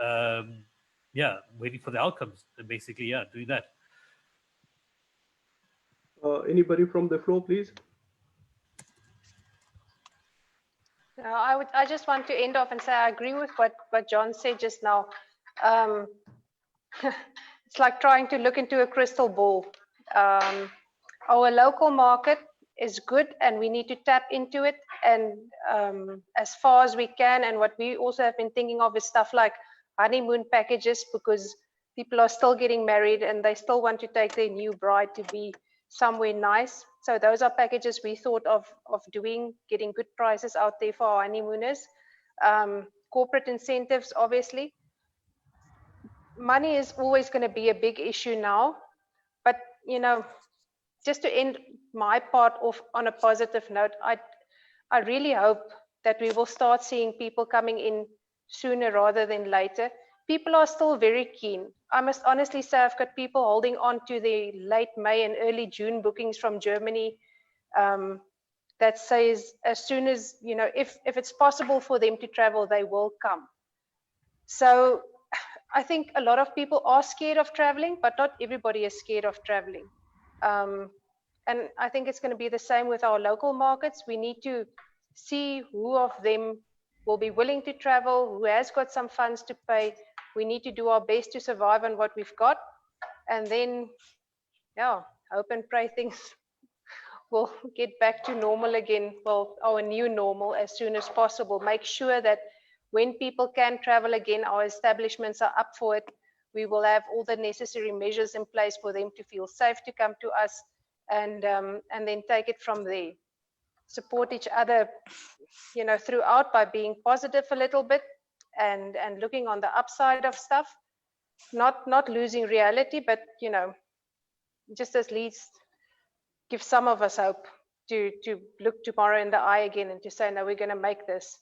yeah, waiting for the outcomes, and basically, yeah, doing that. Anybody from the floor, please? No, I just want to end off and say I agree with what John said just now. It's like trying to look into a crystal ball. Our local market is good, and we need to tap into it, and as far as we can. And what we also have been thinking of is stuff like honeymoon packages, because people are still getting married and they still want to take their new bride to be somewhere nice. So those are packages we thought of doing, getting good prices out there for our honeymooners. Corporate incentives, obviously. Money is always going to be a big issue now, but, you know, just to end my part off on a positive note, I really hope that we will start seeing people coming in sooner rather than later. People are still very keen. I must honestly say I've got people holding on to the late May and early June bookings from Germany that says as soon as, you know, if it's possible for them to travel, they will come. So I think a lot of people are scared of traveling, but not everybody is scared of traveling. And I think it's going to be the same with our local markets. We need to see who of them will be willing to travel, who has got some funds to pay. We need to do our best to survive on what we've got. And then, yeah, hope and pray things will get back to normal again. Well, our new normal as soon as possible. Make sure that when people can travel again, our establishments are up for it. We will have all the necessary measures in place for them to feel safe to come to us. and then take it from there. Support each other, throughout by being positive a little bit and looking on the upside of stuff, not losing reality, but just at least give some of us hope to look tomorrow in the eye again and to say, no, we're going to make this.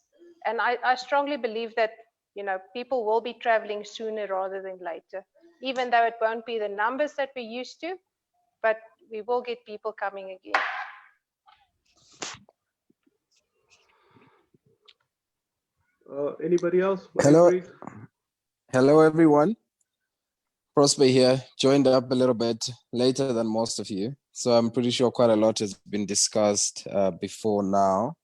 And I strongly believe that people will be traveling sooner rather than later, even though it won't be the numbers that we used to, but we will get people coming again. Anybody else? Hello. Manpreet? Hello, everyone. Prosper here, joined up a little bit later than most of you. So I'm pretty sure quite a lot has been discussed before now.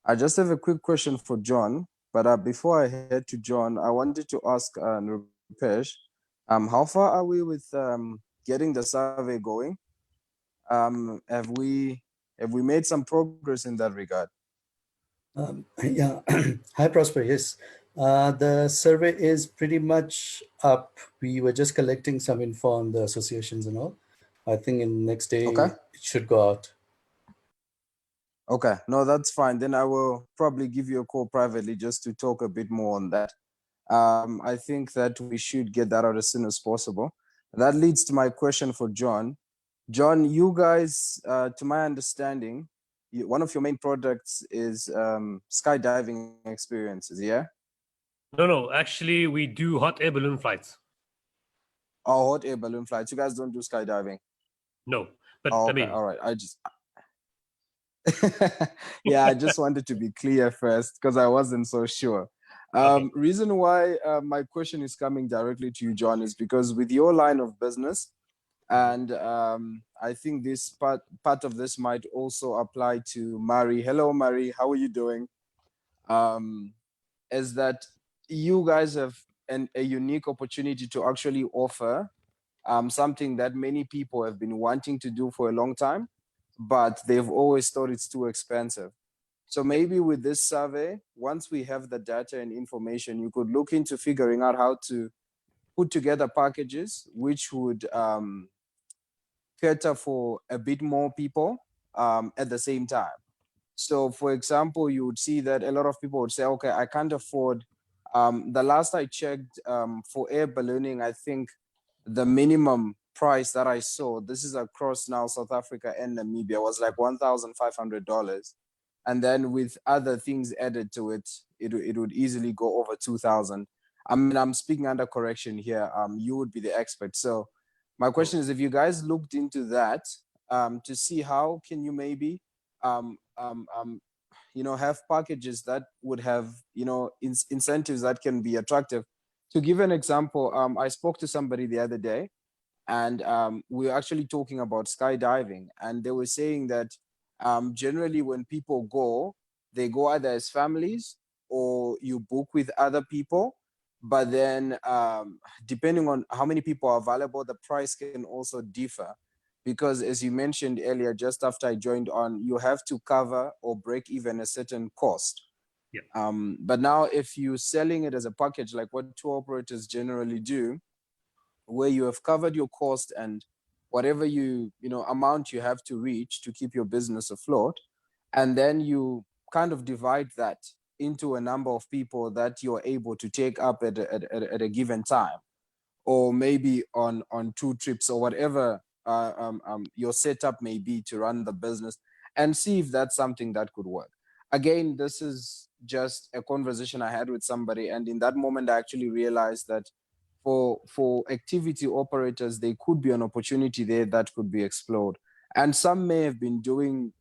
I just have a quick question for John, but before I head to John, I wanted to ask Rupesh, how far are we with getting the survey going? Have we made some progress in that regard? Yeah, hi Prosper, yes. The survey is pretty much up. We were just collecting some info on the associations and all. I think in next day it should go out. Okay, no, that's fine. Then I will probably give you a call privately just to talk a bit more on that. I think that we should get that out as soon as possible. That leads to my question for John. John, you guys, to my understanding, one of your main products is skydiving experiences, yeah? No, actually we do hot air balloon flights. Oh, hot air balloon flights. You guys don't do skydiving? No, but okay, I mean, all right. I just yeah, I just wanted to be clear first because I wasn't so sure. Okay. Reason why my question is coming directly to you, John, is because with your line of business, and I think this part of this might also apply to Mari. Hello, Mari. How are you doing? Is that you guys have a unique opportunity to actually offer something that many people have been wanting to do for a long time, but they've always thought it's too expensive. So maybe with this survey, once we have the data and information, you could look into figuring out how to put together packages which would cater for a bit more people at the same time. So for example, you would see that a lot of people would say, okay, I can't afford, the last I checked for air ballooning, I think the minimum price that I saw, this is across now South Africa and Namibia, was like $1,500. And then with other things added to it, it would easily go over 2,000. I mean, I'm speaking under correction here. You would be the expert. So my question is, if you guys looked into that to see how can you maybe, have packages that would have, incentives that can be attractive. To give an example, I spoke to somebody the other day, and we were actually talking about skydiving, and they were saying that generally when people go, they go either as families or you book with other people. But then depending on how many people are available, the price can also differ. Because as you mentioned earlier, just after I joined on, you have to cover or break even a certain cost. Yeah. But now if you're selling it as a package, like what tour operators generally do, where you have covered your cost and whatever amount you have to reach to keep your business afloat, and then you kind of divide that into a number of people that you're able to take up at a given time, or maybe on 2 trips or whatever your setup may be to run the business, and see if that's something that could work. Again, this is just a conversation I had with somebody, and in that moment I actually realized that for activity operators, there could be an opportunity there that could be explored. And some may have been doing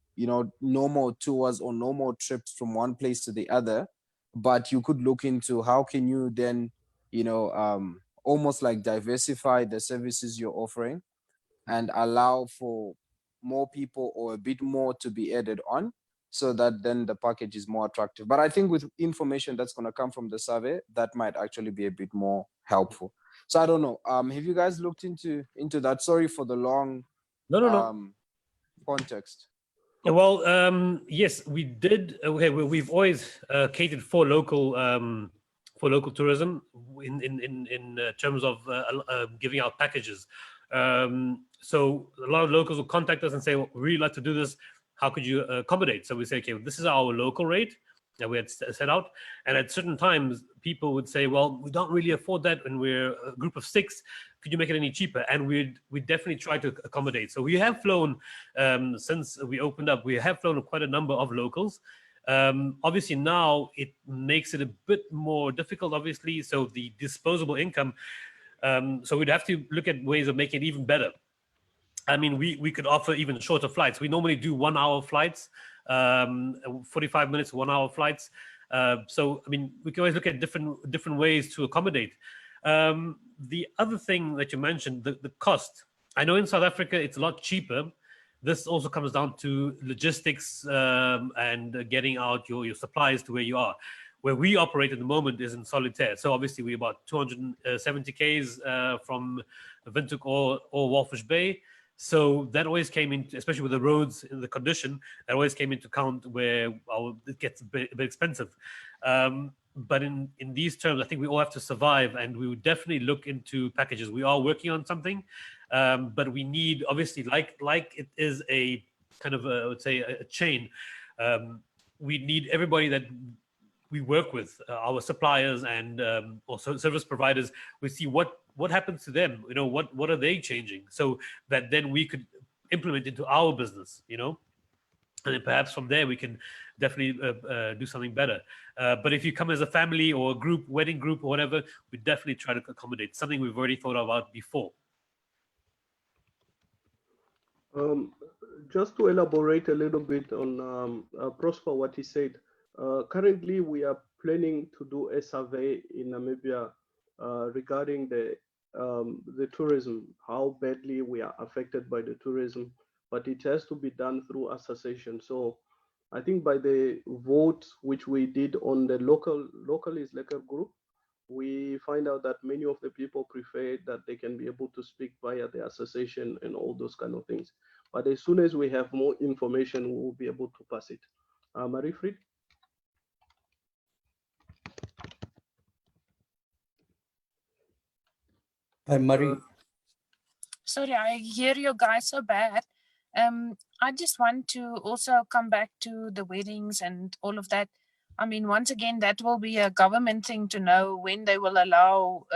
normal tours or normal trips from one place to the other, but you could look into how can you then almost like diversify the services you're offering and allow for more people or a bit more to be added on, so that then the package is more attractive. But I think with information that's going to come from the survey, that might actually be a bit more helpful. So I don't know. Have you guys looked into that? Sorry for the long context. Well, yes, we did. Okay, we've always catered for local tourism in terms of giving out packages. So a lot of locals will contact us and say, well, we'd really like to do this. How could you accommodate? So we say, okay, well, this is our local rate that we had set out. And at certain times, people would say, well, we don't really afford that when we're a group of 6. Could you make it any cheaper? And we definitely try to accommodate. So we have flown, since we opened up, we have flown quite a number of locals. Obviously now it makes it a bit more difficult, obviously. So the disposable income, so we'd have to look at ways of making it even better. I mean, we could offer even shorter flights. We normally do 1-hour flights, 45 minutes, 1-hour flights. So, I mean, we can always look at different ways to accommodate. The other thing that you mentioned, the cost. I know in South Africa, it's a lot cheaper. This also comes down to logistics and getting out your supplies to where you are. Where we operate at the moment is in Solitaire. So obviously we're about 270 Ks from Windhoek or Walfish Bay. So that always came into, especially with the roads in the condition, that always came into account where it gets a bit expensive. But in these terms, I think we all have to survive, and we would definitely look into packages. We are working on something, but we need, obviously, like it is a kind of, I would say, a chain. We need everybody that we work with, our suppliers and also service providers. We see what happens to them, you know, what are they changing, so that then we could implement into our business, you know, and then perhaps from there we can definitely do something better. But if you come as a family or a group, wedding group or whatever, we definitely try to accommodate, something we've already thought about before. Just to elaborate a little bit on Prosper, what he said, currently we are planning to do a survey in Namibia regarding the tourism, how badly we are affected by the tourism, but it has to be done through association. So I think by the vote which we did on the local is Lekker group, we find out that many of the people prefer that they can be able to speak via the association and all those kind of things. But as soon as we have more information, we will be able to pass it. Marie-Fried? Hi, Marie. Sorry, I hear you guys so bad. I just want to also come back to the weddings and all of that. I mean, once again, that will be a government thing to know when they will allow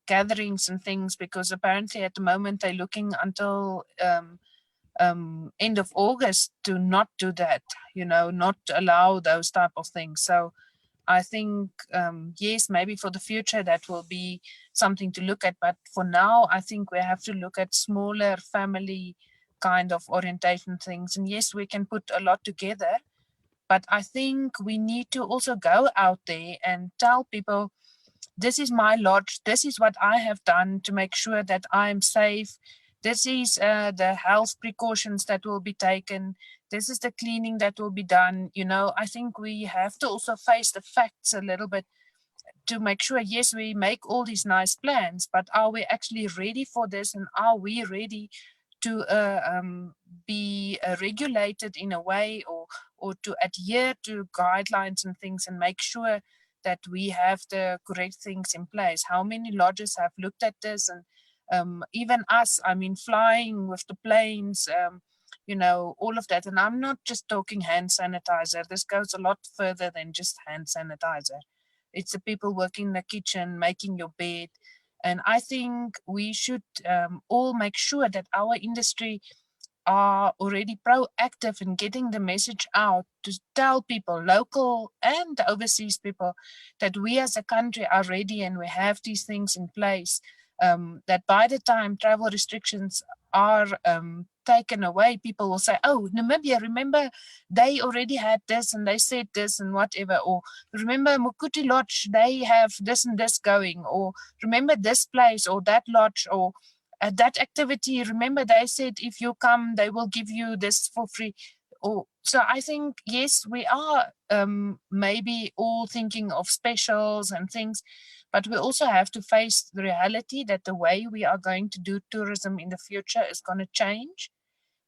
gatherings and things, because apparently at the moment they're looking until end of August to not do that, you know, not allow those type of things. So I think, yes, maybe for the future that will be something to look at. But for now, I think we have to look at smaller family kind of orientation things. And yes, we can put a lot together. But I think we need to also go out there and tell people, this is my lodge. This is what I have done to make sure that I'm safe. This is the health precautions that will be taken. This is the cleaning that will be done. You know, I think we have to also face the facts a little bit to make sure, yes, we make all these nice plans, but are we actually ready for this? And are we ready to be regulated in a way, or to adhere to guidelines and things, and make sure that we have the correct things in place? How many lodges have looked at this? And even us, I mean, flying with the planes, you know, all of that. And I'm not just talking hand sanitizer. This goes a lot further than just hand sanitizer. It's the people working in the kitchen, making your bed. And I think we should all make sure that our industry are already proactive in getting the message out to tell people, local and overseas people, that we as a country are ready and we have these things in place, that by the time travel restrictions are taken away, people will say, oh, Namibia, remember they already had this and they said this and whatever, or remember Mukuti Lodge, they have this and this going, or remember this place or that lodge, or at that activity, remember they said if you come, they will give you this for free. Or so I think, yes, we are maybe all thinking of specials and things, but we also have to face the reality that the way we are going to do tourism in the future is going to change.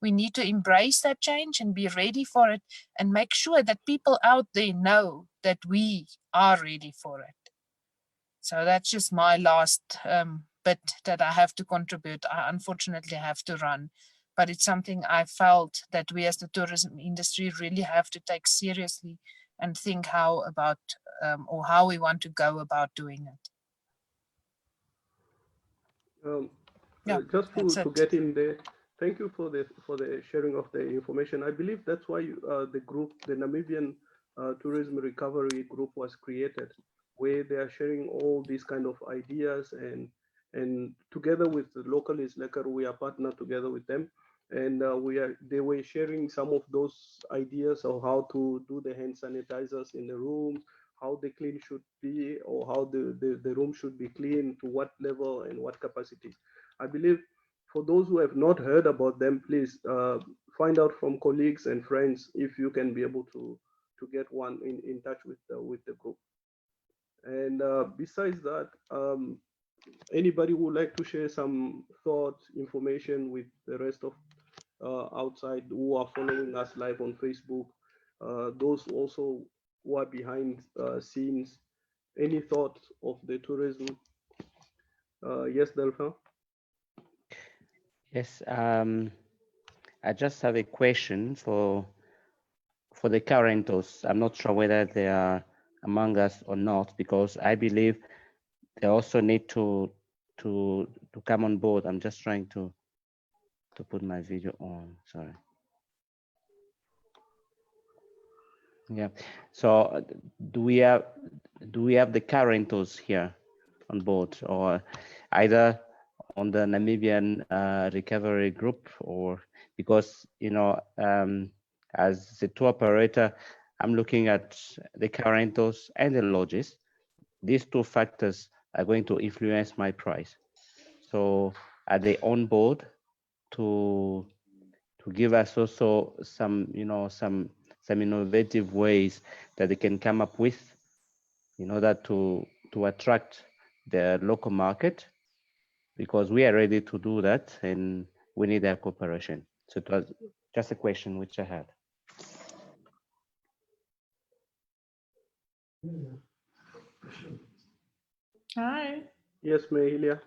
We need to embrace that change and be ready for it, and make sure that people out there know that we are ready for it. So that's just my last bit that I have to contribute, I unfortunately have to run. But it's something I felt that we as the tourism industry really have to take seriously and think how about or how we want to go about doing it. Yeah, just that's to it. get in there, thank you for the sharing of the information. I believe that's why the group, the Namibian Tourism Recovery Group, was created, where they are sharing all these kind of ideas, and together with the localists, Lekker, we are partnered together with them, and they were sharing some of those ideas of how to do the hand sanitizers in the rooms, how the clean should be, or how the room should be clean, to what level and what capacity. I believe for those who have not heard about them, please find out from colleagues and friends if you can be able to get one in touch with the group. And besides that, anybody would like to share some thoughts, information with the rest of outside who are following us live on Facebook, those also who are behind scenes, any thoughts of the tourism? Yes, Delphin? Yes, I just have a question for the car rentals. I'm not sure whether they are among us or not, because I believe they also need to come on board. I'm just trying to put my video on. Sorry. Yeah. So do we have the car rentals here on board, or either on the Namibian recovery group, or because as the tour operator, I'm looking at the car rentals and the lodges. These two factors are going to influence my price. So are they on board to give us also some some innovative ways that they can come up with in order to attract the local market, because we are ready to do that and we need their cooperation. So it was just a question which I had. Hi. Yes, Mahalia.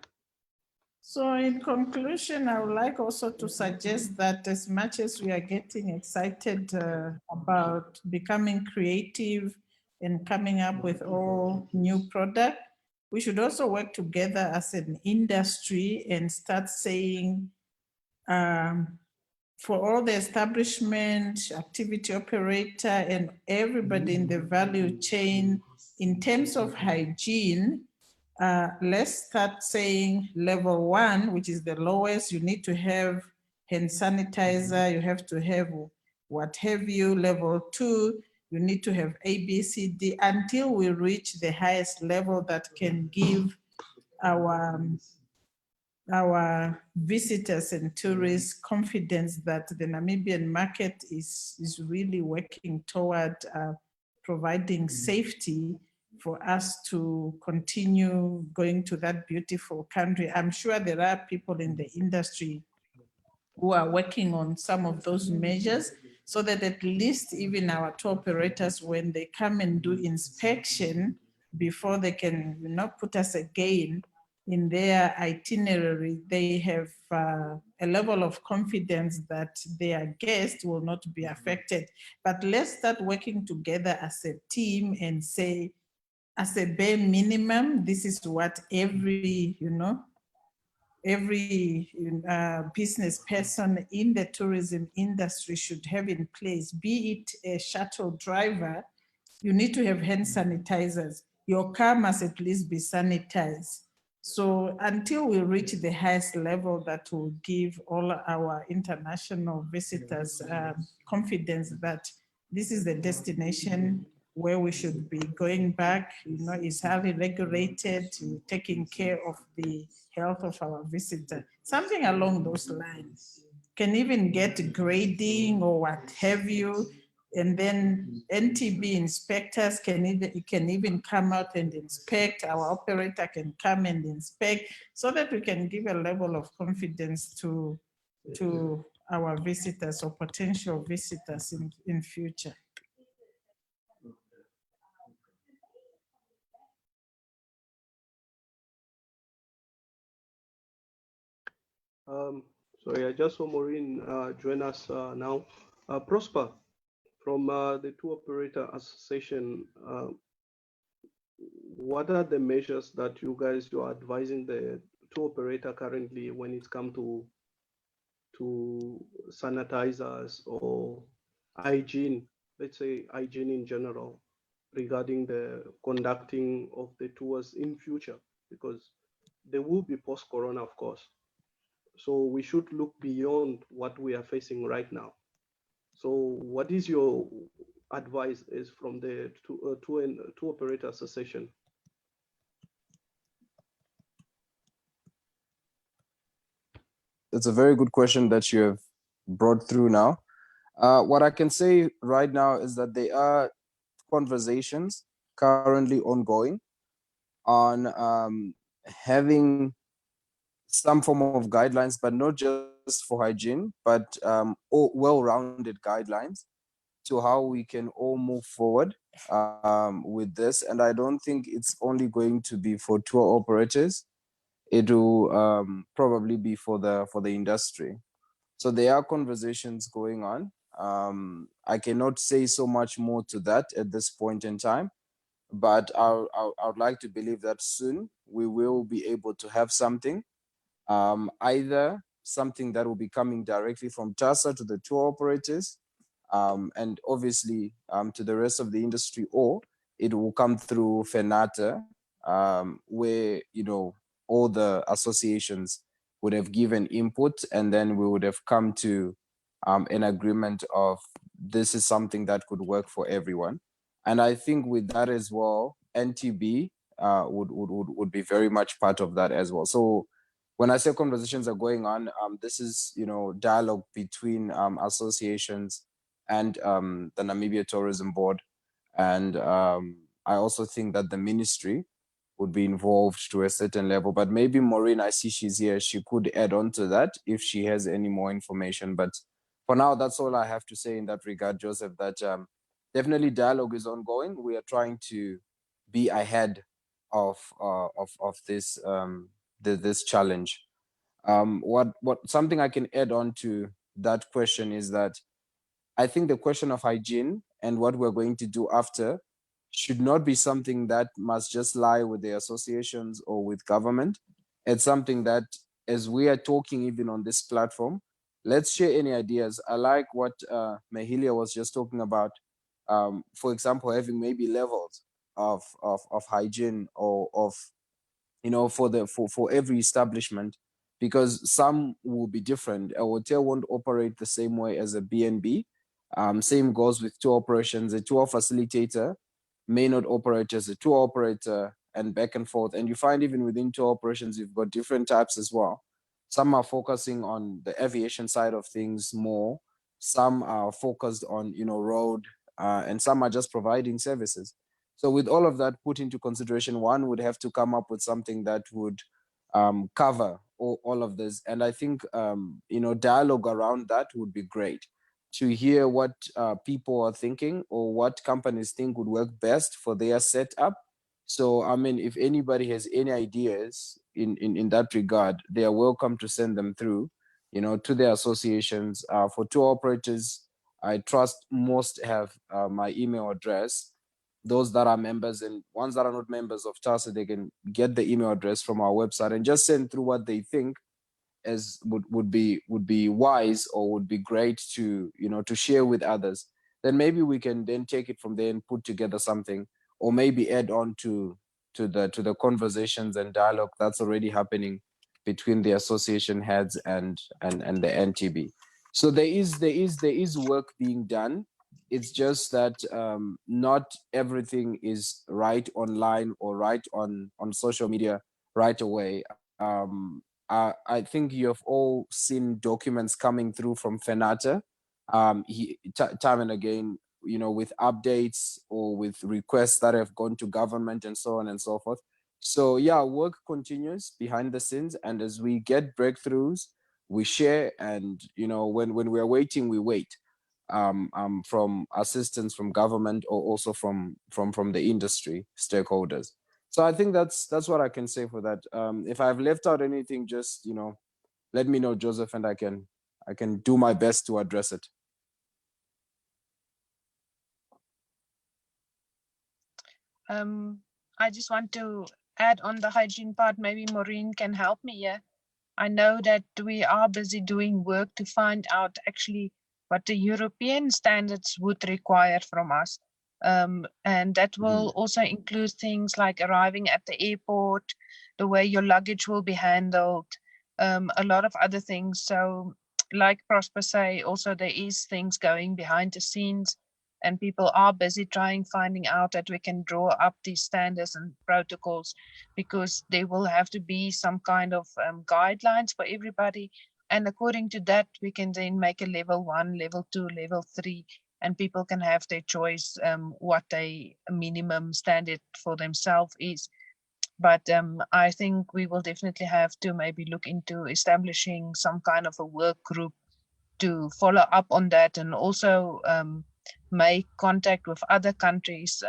So in conclusion, I would like also to suggest that as much as we are getting excited about becoming creative and coming up with all new product, we should also work together as an industry and start saying, for all the establishment, activity operator, and everybody in the value chain, in terms of hygiene, let's start saying level 1, which is the lowest. You need to have hand sanitizer, you have to have what have you. Level 2, you need to have A, B, C, D, until we reach the highest level that can give our visitors and tourists confidence that the Namibian market is really working toward providing safety for us to continue going to that beautiful country. I'm sure there are people in the industry who are working on some of those measures, so that at least even our tour operators, when they come and do inspection, before they can put us again in their itinerary, they have a level of confidence that their guests will not be affected. But let's start working together as a team and say, as a bare minimum, this is what every business person in the tourism industry should have in place. Be it a shuttle driver, you need to have hand sanitizers. Your car must at least be sanitized. So until we reach the highest level that will give all our international visitors confidence that this is the destination where we should be going back, is highly regulated, taking care of the health of our visitor, something along those lines. Can even get grading or what have you. And then NTB inspectors can even come out and inspect. Our operator can come and inspect, so that we can give a level of confidence to our visitors or potential visitors in future. So yeah, just so Maureen join us now. Prosper from the Tour Operator Association, what are the measures that you guys are advising the tour operator currently when it's come to sanitizers or hygiene, let's say hygiene in general, regarding the conducting of the tours in future? Because there will be post-corona, of course. So we should look beyond what we are facing right now. So what is your advice is from the tour operator association? It's a very good question that you have brought through now. What I can say right now is that there are conversations currently ongoing on having some form of guidelines, but not just for hygiene, but well-rounded guidelines to how we can all move forward with this. And I don't think it's only going to be for tour operators. It will probably be for the industry. So there are conversations going on. I cannot say so much more to that at this point in time, but I would like to believe that soon we will be able to have something, either something that will be coming directly from TASA to the tour operators, and obviously to the rest of the industry, or it will come through FENATA, where all the associations would have given input, and then we would have come to an agreement of this is something that could work for everyone. And I think with that as well, NTB would be very much part of that as well. So when I say conversations are going on, this is dialogue between associations and the Namibia Tourism Board, and I also think that the ministry would be involved to a certain level. But maybe Maureen, I see she's here, she could add on to that if she has any more information. But for now, that's all I have to say in that regard, Joseph, that definitely dialogue is ongoing. We are trying to be ahead of this this challenge. What something I can add on to that question is that I think the question of hygiene and what we're going to do after should not be something that must just lie with the associations or with government. It's something that, as we are talking even on this platform, let's share any ideas. I like what Mahilia was just talking about. For example, having maybe levels of hygiene or of for every establishment, because some will be different. A hotel won't operate the same way as a B&B. Same goes with tour operations. A tour facilitator may not operate as a tour operator, and back and forth. And you find even within tour operations, you've got different types as well. Some are focusing on the aviation side of things more. Some are focused on road, and some are just providing services. So with all of that put into consideration, one would have to come up with something that would cover all of this. And I think, dialogue around that would be great, to hear what people are thinking or what companies think would work best for their setup. So, I mean, if anybody has any ideas in that regard, they are welcome to send them through, to their associations. For tour operators, I trust most have my email address. Those that are members, and ones that are not members of TASA, they can get the email address from our website and just send through what they think as would be wise or would be great to to share with others. Then maybe we can then take it from there and put together something, or maybe add on to the conversations and dialogue that's already happening between the association heads and the NTB. So there is work being done. It's just that not everything is right online or right on social media right away. I think you have all seen documents coming through from FENATA time and again, with updates or with requests that have gone to government and so on and so forth. So yeah, work continues behind the scenes, and as we get breakthroughs, we share, and when we're waiting, we wait from assistance from government or also from the industry stakeholders. So I think that's what I can say for that. If I've left out anything, just let me know, Joseph, and I can do my best to address it. I just want to add on the hygiene part. Maybe Maureen can help me here. I know that we are busy doing work to find out actually what the European standards would require from us. And that will also include things like arriving at the airport, the way your luggage will be handled, a lot of other things. So like Prosper say, also there is things going behind the scenes, and people are busy finding out that we can draw up these standards and protocols, because there will have to be some kind of guidelines for everybody. And according to that, we can then make a level 1, level 2, level 3, and people can have their choice what a minimum standard for themselves is. But I think we will definitely have to maybe look into establishing some kind of a work group to follow up on that, and also make contact with other countries,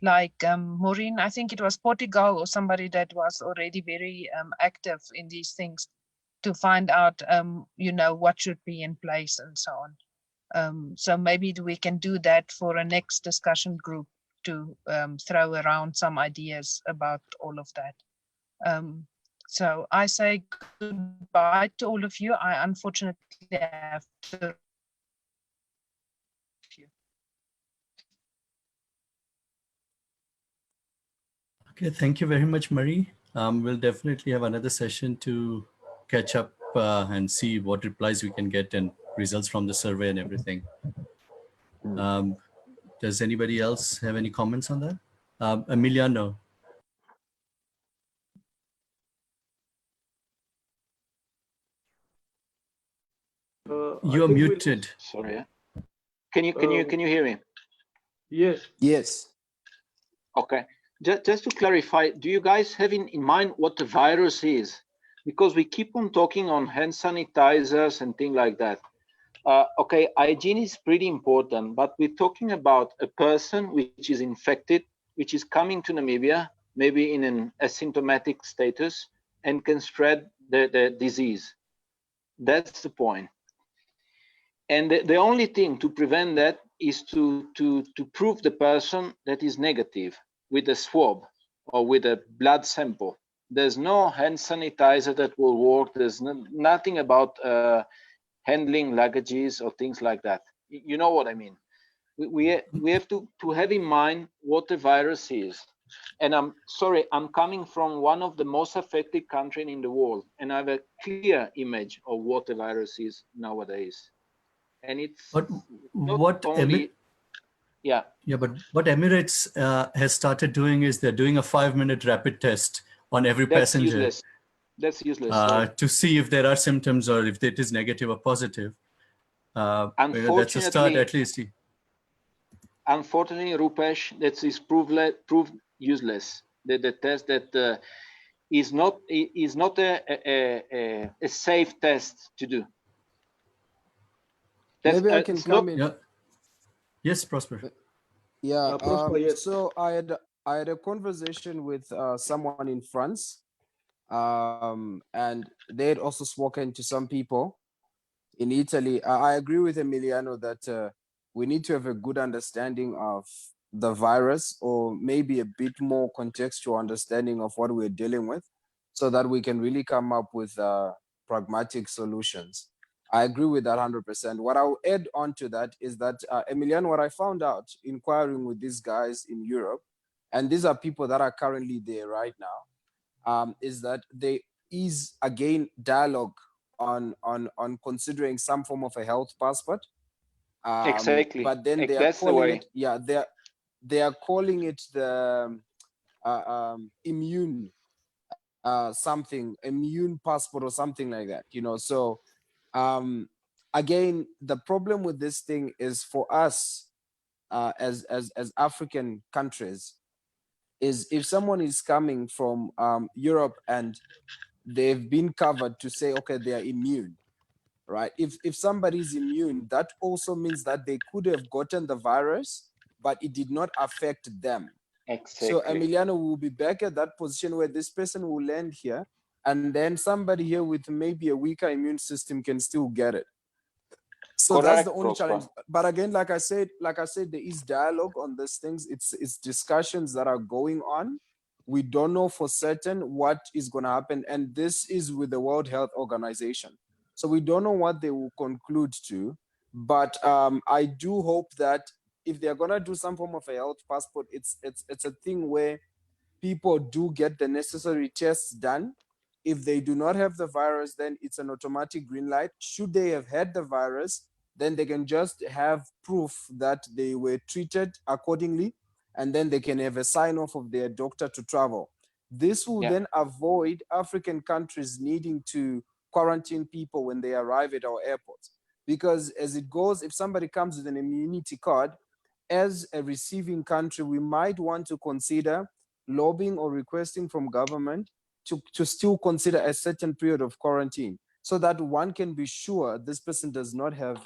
like Maureen, I think it was Portugal or somebody that was already very active in these things, to find out, what should be in place and so on. So maybe we can do that for a next discussion group to throw around some ideas about all of that. So I say goodbye to all of you. I unfortunately have to. Okay, thank you very much, Marie. We'll definitely have another session to catch up and see what replies we can get and results from the survey and everything. Does anybody else have any comments on that? Emiliano. You're muted. Sorry. Can you hear me? Yes. Yes. Okay. Just to clarify, do you guys have in mind what the virus is? Because we keep on talking on hand sanitizers and things like that. Okay, hygiene is pretty important, but we're talking about a person which is infected, which is coming to Namibia, maybe in an asymptomatic status, and can spread the disease. That's the point. And the only thing to prevent that is to prove the person that is negative with a swab or with a blood sample. There's no hand sanitizer that will work. There's nothing about handling luggages or things like that. You know what I mean? We have to have in mind what the virus is. And I'm sorry, I'm coming from one of the most affected countries in the world, and I have a clear image of what the virus is nowadays. And it's But what yeah, but what Emirates has started doing is they're doing a 5-minute rapid test on every passenger. Useless. That's useless. To see if there are symptoms or if it is negative or positive. That's a start, at least. Unfortunately, Rupesh, that is proved useless. The test that is not a safe test to do. Maybe I can come in. Yeah. Yes, Prosper. Yeah. Prosper, yes. So I had a conversation with someone in France, and they had also spoken to some people in Italy. I agree with Emiliano that we need to have a good understanding of the virus, or maybe a bit more contextual understanding of what we're dealing with, so that we can really come up with pragmatic solutions. I agree with that 100%. What I'll add on to that is that, Emiliano, what I found out inquiring with these guys in Europe, and these are people that are currently there right now, is that there is, again, dialogue on considering some form of a health passport. Exactly. But then they are calling it, yeah, they are calling it the immune immune passport or something like that, so again, the problem with this thing is, for us as African countries, is if someone is coming from Europe and they've been covered, to say, okay, they are immune, right? If somebody is immune, that also means that they could have gotten the virus, but it did not affect them. Exactly. So Emiliano will be back at that position where this person will land here, and then somebody here with maybe a weaker immune system can still get it. So Correct, that's the only Prosper. challenge. But again, like I said, there is dialogue on these things. It's discussions that are going on. We don't know for certain what is going to happen, and this is with the World Health Organization. So we don't know what they will conclude to. But I do hope that if they're going to do some form of a health passport, it's a thing where people do get the necessary tests done. If they do not have the virus, then it's an automatic green light. Should they have had the virus, then they can just have proof that they were treated accordingly, and then they can have a sign off of their doctor to travel. This will then avoid African countries needing to quarantine people when they arrive at our airports. Because as it goes, if somebody comes with an immunity card, as a receiving country, we might want to consider lobbying or requesting from government to still consider a certain period of quarantine, so that one can be sure this person does not have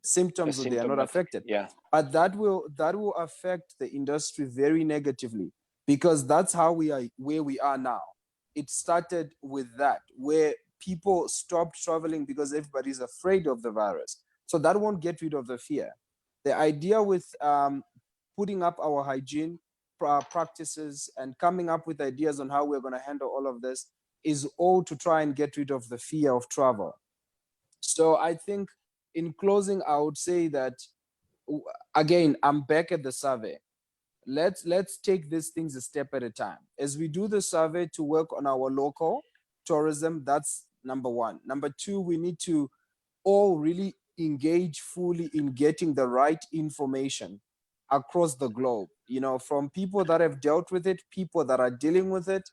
symptoms or they are not affected. Yeah. But that will affect the industry very negatively, because that's how we are where we are now. It started with that, where people stopped traveling because everybody's afraid of the virus. So that won't get rid of the fear. The idea with putting up our hygiene practices and coming up with ideas on how we're going to handle all of this is all to try and get rid of the fear of travel. So I think in closing, I would say that, again, I'm back at the survey. Let's take these things a step at a time. As we do the survey to work on our local tourism, that's number one. Number two, we need to all really engage fully in getting the right information across the globe, from people that have dealt with it, people that are dealing with it,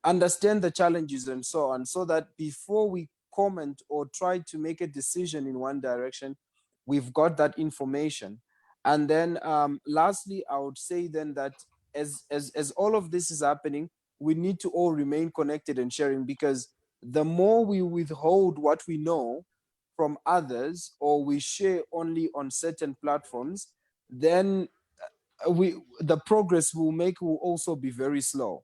understand the challenges and so on, so that before we comment or try to make a decision in one direction, we've got that information. And then lastly, I would say then that as all of this is happening, we need to all remain connected and sharing, because the more we withhold what we know from others, or we share only on certain platforms, then the progress we'll make will also be very slow.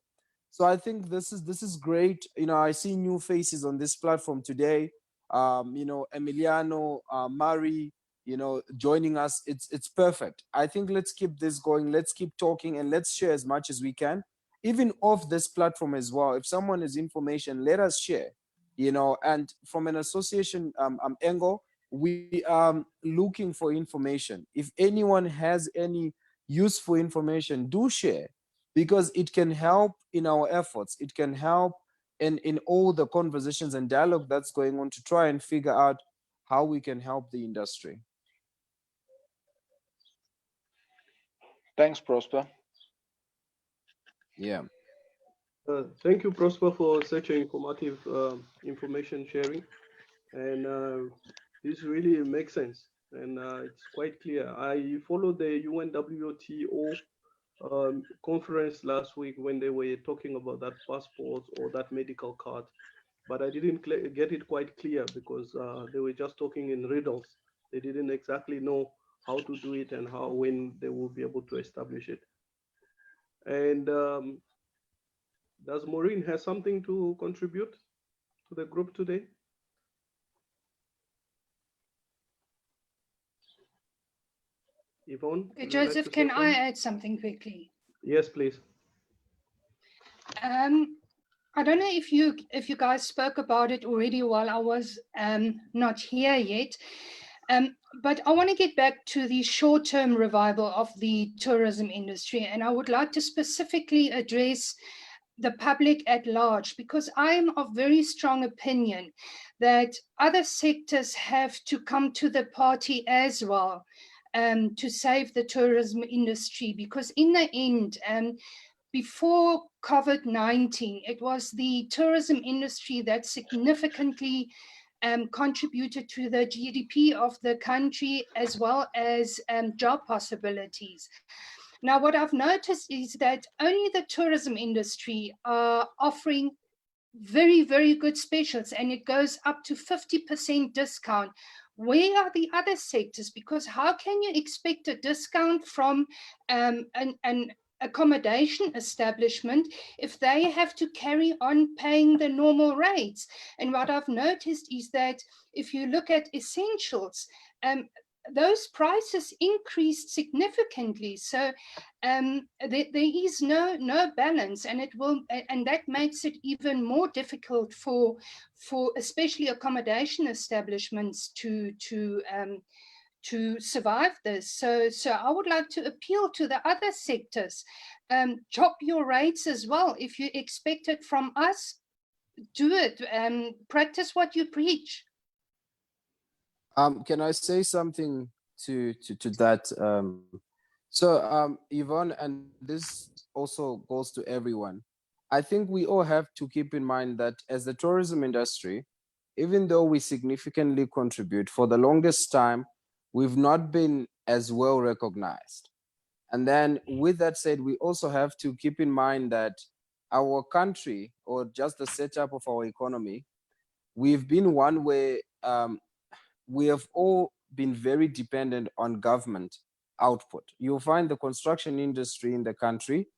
So I think this is great. I see new faces on this platform today. Emiliano, Mari, joining us. It's perfect. I think let's keep this going. Let's keep talking, and let's share as much as we can, even off this platform as well. If someone has information, let us share. And from an association angle, we are looking for information. If anyone has any useful information, do share, because it can help in our efforts. It can help in all the conversations and dialogue that's going on to try and figure out how we can help the industry. Thanks, Prosper. Yeah. Thank you, Prosper, for such an informative information sharing. And this really makes sense, and it's quite clear. I followed the UNWTO conference last week when they were talking about that passport or that medical card, but I didn't get it quite clear, because they were just talking in riddles. They didn't exactly know how to do it and when they will be able to establish it. And does Maureen have something to contribute to the group today? Yvonne? Joseph, can I add something quickly? Yes, please. I don't know if you guys spoke about it already while I was not here yet, but I want to get back to the short-term revival of the tourism industry, and I would like to specifically address the public at large, because I am of very strong opinion that other sectors have to come to the party as well to save the tourism industry, because in the end, before COVID-19, it was the tourism industry that significantly contributed to the GDP of the country, as well as job possibilities. Now, what I've noticed is that only the tourism industry are offering very, very good specials, and it goes up to 50% discount. Where are the other sectors? Because how can you expect a discount from an accommodation establishment if they have to carry on paying the normal rates. And what I've noticed is that if you look at essentials, those prices increased significantly. So there is no balance, and that makes it even more difficult for especially accommodation establishments to survive this. So I would like to appeal to the other sectors, drop your rates as well. If you expect it from us, do it, practice what you preach. Can I say something to that? So Yvonne, and this also goes to everyone. I think we all have to keep in mind that as the tourism industry, even though we significantly contribute, for the longest time, we've not been as well recognized. And then with that said, we also have to keep in mind that our country, or just the setup of our economy, we've been one where we have all been very dependent on government output. You'll find the construction industry in the country,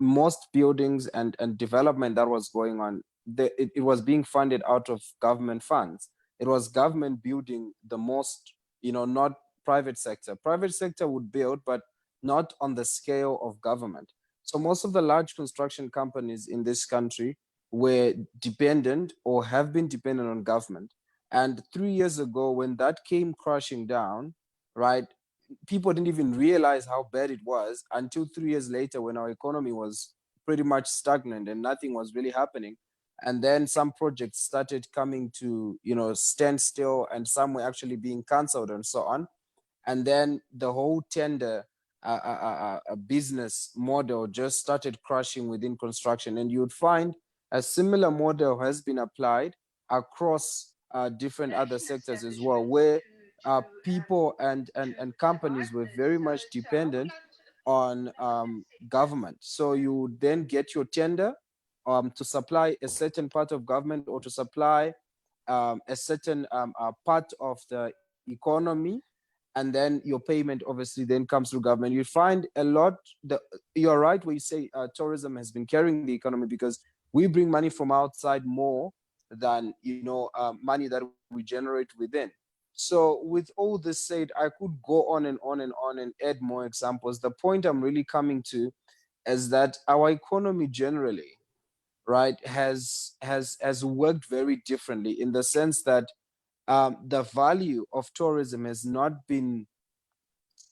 most buildings and development that was going on, it was being funded out of government funds. It was government building the most, not private sector. Private sector would build, but not on the scale of government. So most of the large construction companies in this country were dependent or have been dependent on government. And 3 years ago, when that came crashing down, right, people didn't even realize how bad it was until 3 years later, when our economy was pretty much stagnant and nothing was really happening. And then some projects started coming to, standstill, and some were actually being canceled and so on. And then the whole tender business model just started crashing within construction. And you would find a similar model has been applied across different other sectors as well, where people and companies were very much dependent on government. So you then get your tender to supply a certain part of government, or to supply a certain part of the economy, and then your payment obviously then comes through government. You find a lot, you're right where you say tourism has been carrying the economy, because we bring money from outside more than money that we generate within. So with all this said, I could go on and on and on and add more examples. The point I'm really coming to is that our economy generally, right, has worked very differently, in the sense that the value of tourism has not been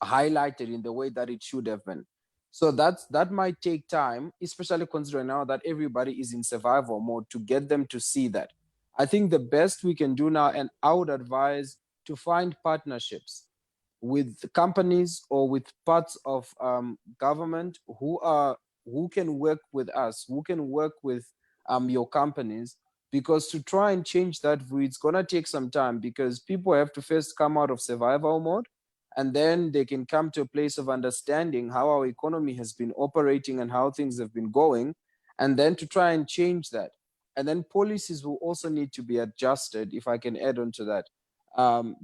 highlighted in the way that it should have been. So that might take time, especially considering now that everybody is in survival mode, to get them to see that. I think the best we can do now, and I would advise to find partnerships with companies or with parts of government who can work with us, who can work with your companies, because to try and change that view, it's gonna take some time, because people have to first come out of survival mode, and then they can come to a place of understanding how our economy has been operating and how things have been going, and then to try and change that. And then policies will also need to be adjusted, if I can add on to that.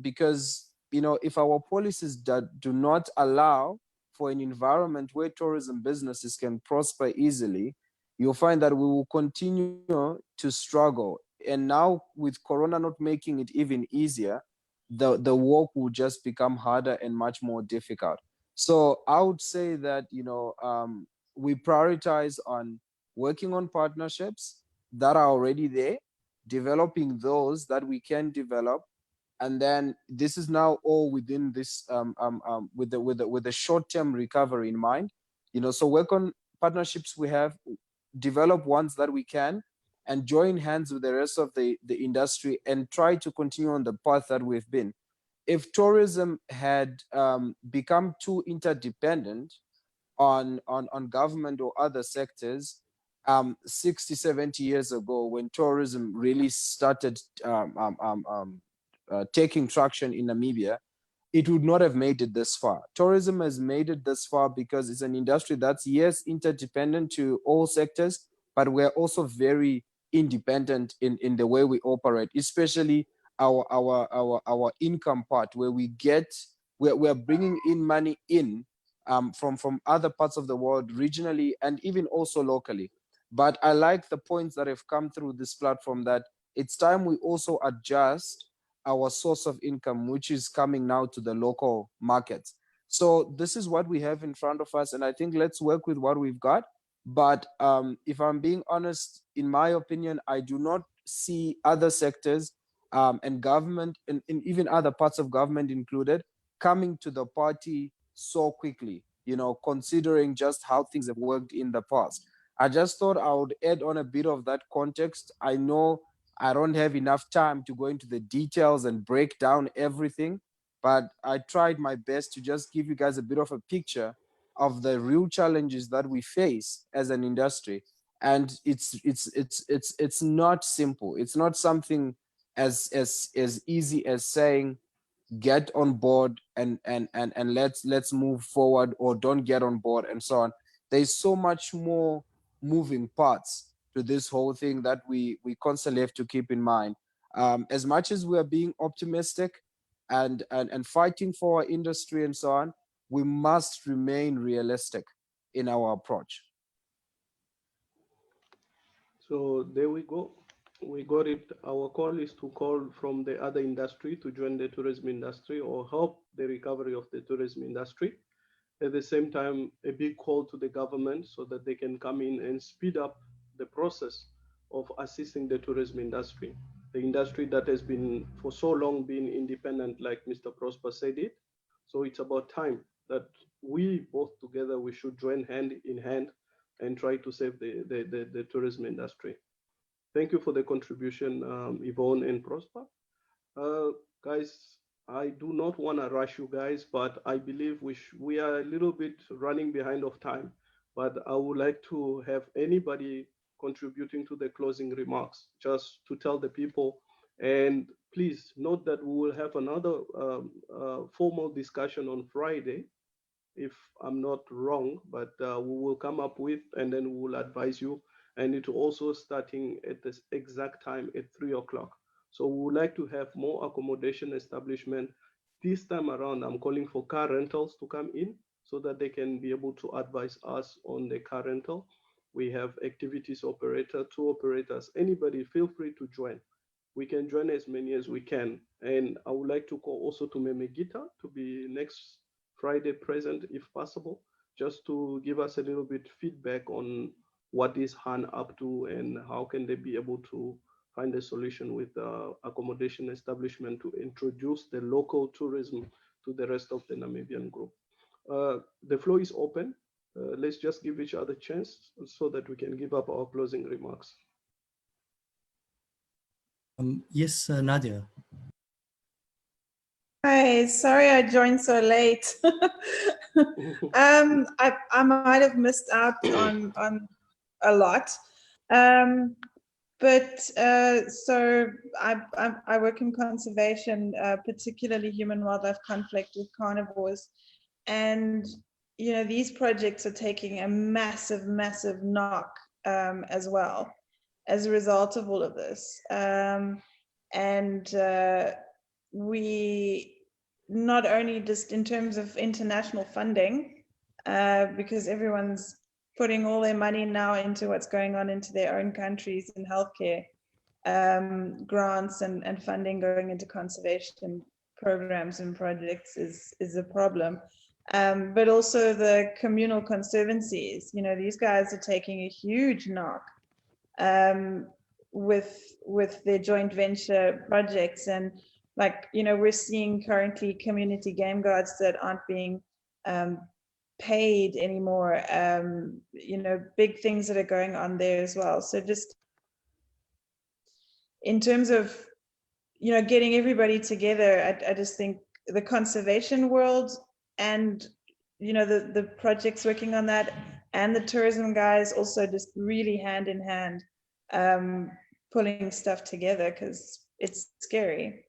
Because, if our policies do not allow for an environment where tourism businesses can prosper easily, you'll find that we will continue to struggle. And now with Corona not making it even easier, the work will just become harder and much more difficult. So I would say that, we prioritize on working on partnerships that are already there, developing those that we can develop. And then this is now all within this with the short-term recovery in mind. So work on partnerships we have, develop ones that we can, and join hands with the rest of the industry, and try to continue on the path that we've been. If tourism had become too interdependent on government or other sectors 60, 70 years ago, when tourism really started taking traction in Namibia, it would not have made it this far. Tourism has made it this far because it's an industry that's, yes, interdependent to all sectors, but we're also very independent in the way we operate, especially our income part, where we're bringing in money in from other parts of the world, regionally, and even also locally. But I like the points that have come through this platform, that it's time we also adjust our source of income, which is coming now to the local markets. So this is what we have in front of us, and I think let's work with what we've got. But if I'm being honest, in my opinion, I do not see other sectors and government, and even other parts of government included, coming to the party so quickly, you know, considering just how things have worked in the past. I just thought I would add on a bit of that context. I know I don't have enough time to go into the details and break down everything, but I tried my best to just give you guys a bit of a picture of the real challenges that we face as an industry. And it's not simple. It's not something as easy as saying get on board and let's move forward, or don't get on board and so on. There's so much more moving parts to this whole thing that we constantly have to keep in mind. As much as we are being optimistic and fighting for our industry and so on, we must remain realistic in our approach. So there we go. We got it. Our call is to call from the other industry to join the tourism industry or help the recovery of the tourism industry. At the same time, a big call to the government so that they can come in and speed up the process of assisting the tourism industry. The industry that has been for so long been independent, like Mr. Prosper said it. So it's about time that we both together, we should join hand in hand and try to save the tourism industry. Thank you for the contribution, Yvonne and Prosper. Guys, I do not want to rush you guys, but I believe we are a little bit running behind of time. But I would like to have anybody contributing to the closing remarks, just to tell the people. And please note that we will have another formal discussion on Friday, if I'm not wrong, but we will come up with, and then we will advise you. And it's also starting at this exact time at 3 o'clock. So we would like to have more accommodation establishment. This time around, I'm calling for car rentals to come in so that they can be able to advise us on the car rental. We have activities operator, tour operators, anybody feel free to join. We can join as many as we can. And I would like to call also to Memegita to be next Friday present if possible, just to give us a little bit feedback on what is Han up to and how can they be able to find a solution with accommodation establishment to introduce the local tourism to the rest of the Namibian group. The floor is open. Let's just give each other a chance so that we can give up our closing remarks. Yes, Nadia. Hi, sorry I joined so late. I might have missed out on a lot. So I work in conservation, particularly human-wildlife conflict with carnivores. And, you know, these projects are taking a massive, massive knock as well as a result of all of this. We not only just in terms of international funding, because everyone's putting all their money now into what's going on into their own countries in healthcare, grants and funding going into conservation programs and projects is a problem. But also the communal conservancies, you know, these guys are taking a huge knock with their joint venture projects. And like, you know, we're seeing currently community game guards that aren't being paid anymore, you know, big things that are going on there as well. So just in terms of, you know, getting everybody together, I just think the conservation world and, you know, the projects working on that and the tourism guys also just really hand in hand, pulling stuff together because it's scary.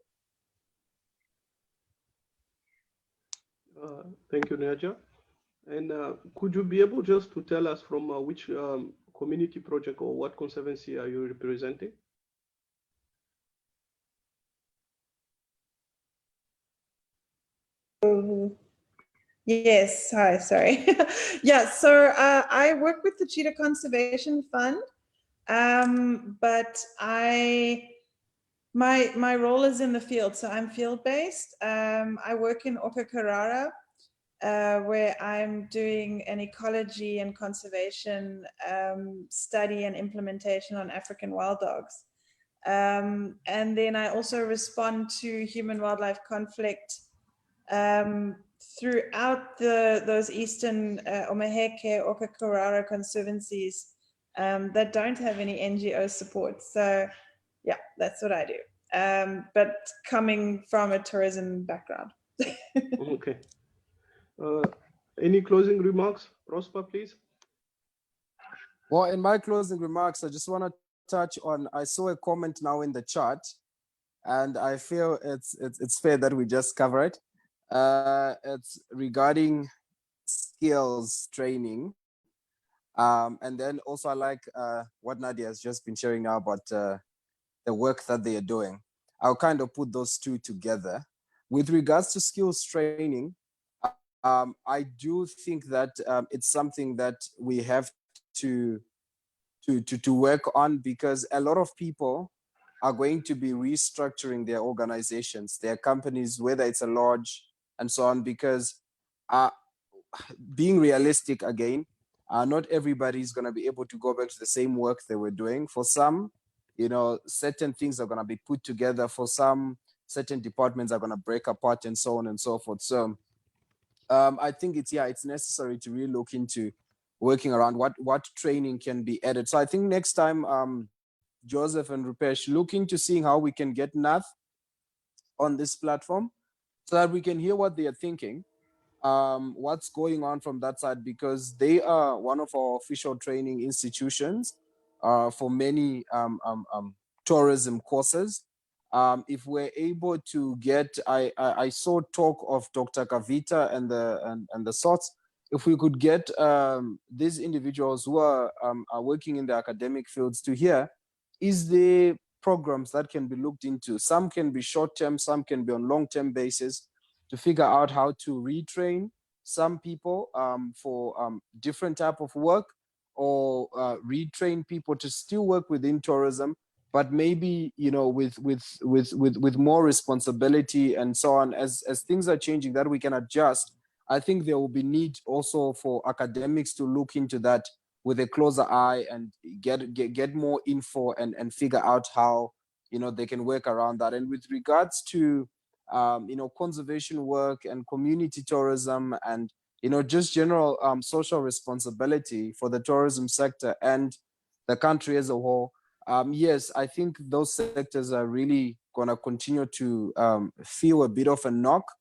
Thank you, Nadia. And could you be able just to tell us from which community project or what conservancy are you representing? Yes, hi, sorry. Yeah, so I work with the Cheetah Conservation Fund, but my role is in the field, so I'm field-based. I work in Okakarara, where I'm doing an ecology and conservation study and implementation on African wild dogs. And then I also respond to human-wildlife conflict throughout those eastern Omaheke, Okakarara conservancies that don't have any NGO support. So yeah, that's what I do. But coming from a tourism background. Okay. Any closing remarks, Prosper, please? Well, in my closing remarks, I just want to touch on, I saw a comment now in the chat, and I feel it's fair that we just cover it. It's regarding skills training. And then also I like what Nadia has just been sharing now about the work that they are doing. I'll kind of put those two together. With regards to skills training, I do think that it's something that we have to work on, because a lot of people are going to be restructuring their organizations, their companies, whether it's a lodge and so on, because being realistic again, not everybody is going to be able to go back to the same work they were doing. For some, you know, certain things are going to be put together. For some, certain departments are going to break apart and so on and so forth. So I think it's necessary to really look into working around what training can be added. So I think next time, Joseph and Rupesh, look into seeing how we can get Nath on this platform so that we can hear what they are thinking, what's going on from that side, because they are one of our official training institutions for many tourism courses. If we're able to get, I saw talk of Dr. Kavita and the sorts. If we could get these individuals who are working in the academic fields to hear, is there programs that can be looked into? Some can be short-term, some can be on long-term basis, to figure out how to retrain some people for different type of work, or retrain people to still work within tourism, but maybe, you know, with more responsibility and so on. As things are changing, that we can adjust. I think there will be need also for academics to look into that with a closer eye and get more info and figure out how, you know, they can work around that. And with regards to you know, conservation work and community tourism, and, you know, just general social responsibility for the tourism sector and the country as a whole, yes, I think those sectors are really going to continue to feel a bit of a knock.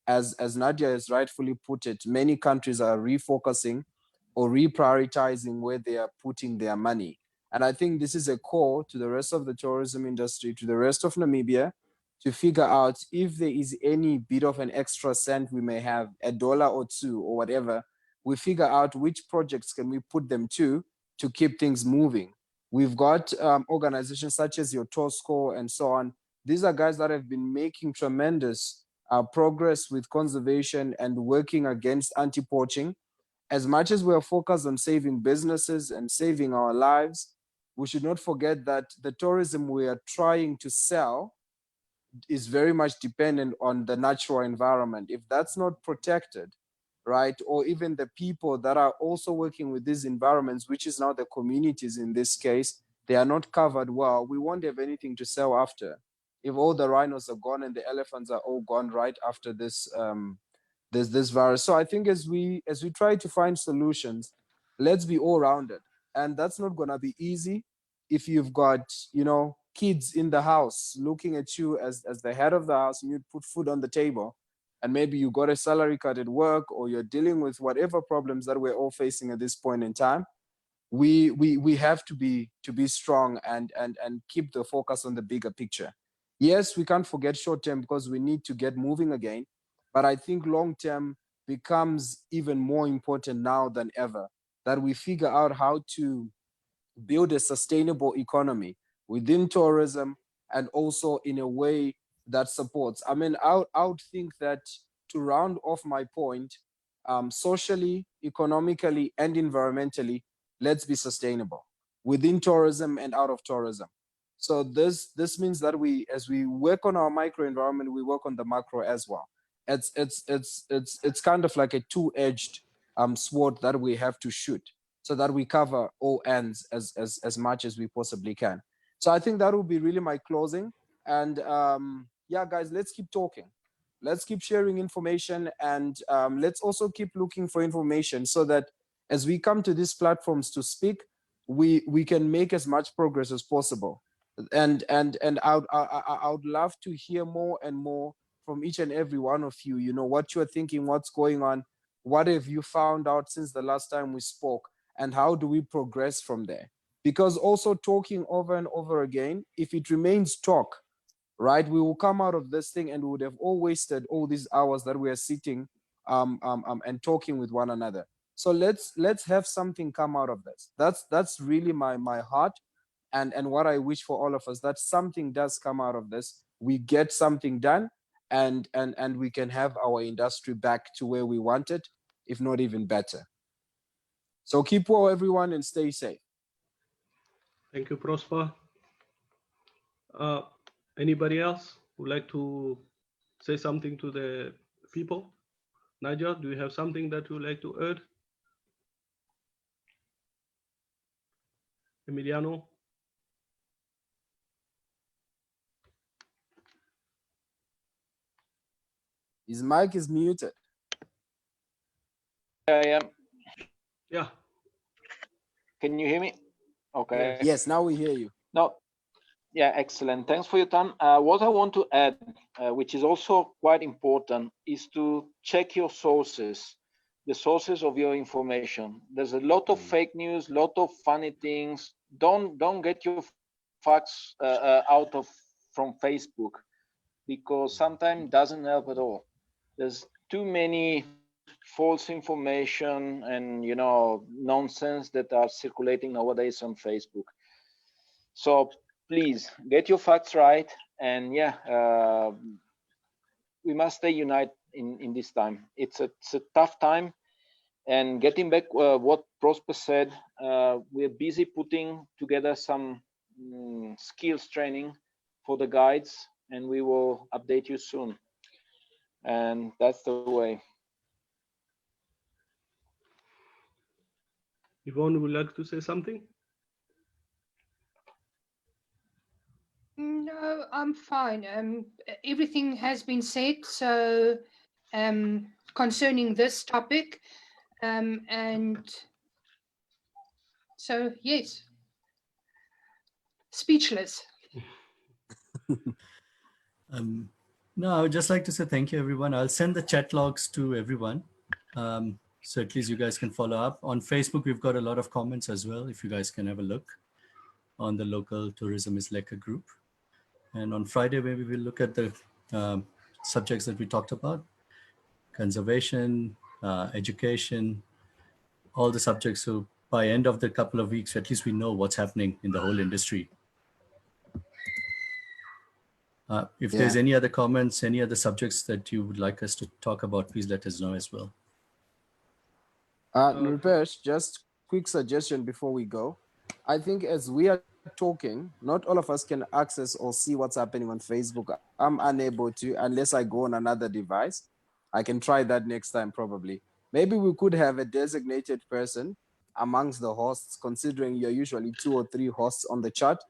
As Nadia has rightfully put it, many countries are refocusing or reprioritizing where they are putting their money. And I think this is a call to the rest of the tourism industry, to the rest of Namibia, to figure out if there is any bit of an extra cent we may have, $1 or $2 or whatever, we figure out which projects can we put them to keep things moving. We've got organizations such as your TOSCO and so on. These are guys that have been making tremendous progress with conservation and working against anti-poaching. As much as we are focused on saving businesses and saving our lives, we should not forget that the tourism we are trying to sell is very much dependent on the natural environment. If that's not protected, right, or even the people that are also working with these environments, which is now the communities in this case, they are not covered well, we won't have anything to sell after. If all the rhinos are gone and the elephants are all gone right after this this virus. So I think as we try to find solutions, let's be all rounded. And that's not gonna be easy if you've got, you know, kids in the house looking at you as the head of the house, and you put food on the table, and maybe you got a salary cut at work, or you're dealing with whatever problems that we're all facing at this point in time. We have to be strong and keep the focus on the bigger picture. Yes, we can't forget short term because we need to get moving again, but I think long term becomes even more important now than ever, that we figure out how to build a sustainable economy within tourism, and also in a way that supports. I mean, I would think that, to round off my point, socially, economically, and environmentally, let's be sustainable within tourism and out of tourism. So this means that as we work on our micro environment, we work on the macro as well. It's kind of like a two-edged sword that we have to shoot, so that we cover all ends as much as we possibly can. So I think that will be really my closing. And yeah, guys, let's keep talking. Let's keep sharing information, and let's also keep looking for information, so that as we come to these platforms to speak, we can make as much progress as possible. And I would love to hear more and more from each and every one of you. You know, what you're thinking, what's going on, what have you found out since the last time we spoke, and how do we progress from there? Because also talking over and over again, if it remains talk, right, we will come out of this thing and we would have all wasted all these hours that we are sitting and talking with one another. So let's have something come out of this. That's really my heart, and what I wish for all of us, that something does come out of this. We get something done, and we can have our industry back to where we want it, if not even better. So keep well, everyone, and stay safe. Thank you, Prosper. Anybody else would like to say something to the people? Nadia, do you have something that you would like to add? Emiliano? His mic is muted. I am. Yeah. Can you hear me? Okay. Yes, now we hear you. No. Yeah, excellent. Thanks for your time. What I want to add, which is also quite important, is to check your sources, the sources of your information. There's a lot of fake news, lot of funny things. Don't get your facts from Facebook, because sometimes it doesn't help at all. There's too many false information and nonsense that are circulating nowadays on Facebook. So please get your facts right, and we must stay united in this time. It's a tough time, and getting back what Prosper said, we're busy putting together some skills training for the guides, and we will update you soon. And that's the way. Yvonne, would you like to say something? No, I'm fine. Everything has been said. So, concerning this topic, and so yes, speechless. No, I would just like to say thank you, everyone. I'll send the chat logs to everyone. So at least you guys can follow up. On Facebook, we've got a lot of comments as well, if you guys can have a look on the local tourism is Lekker group. And on Friday, maybe we'll look at the subjects that we talked about: conservation, education, all the subjects. So by end of the couple of weeks, at least we know what's happening in the whole industry. If there's any other comments, any other subjects that you would like us to talk about, please let us know as well. Rupesh, just quick suggestion before we go. I think as we are talking, not all of us can access or see what's happening on Facebook. I'm unable to, unless I go on another device. I can try that next time probably. Maybe we could have a designated person amongst the hosts, considering you're usually 2 or 3 hosts on the chat,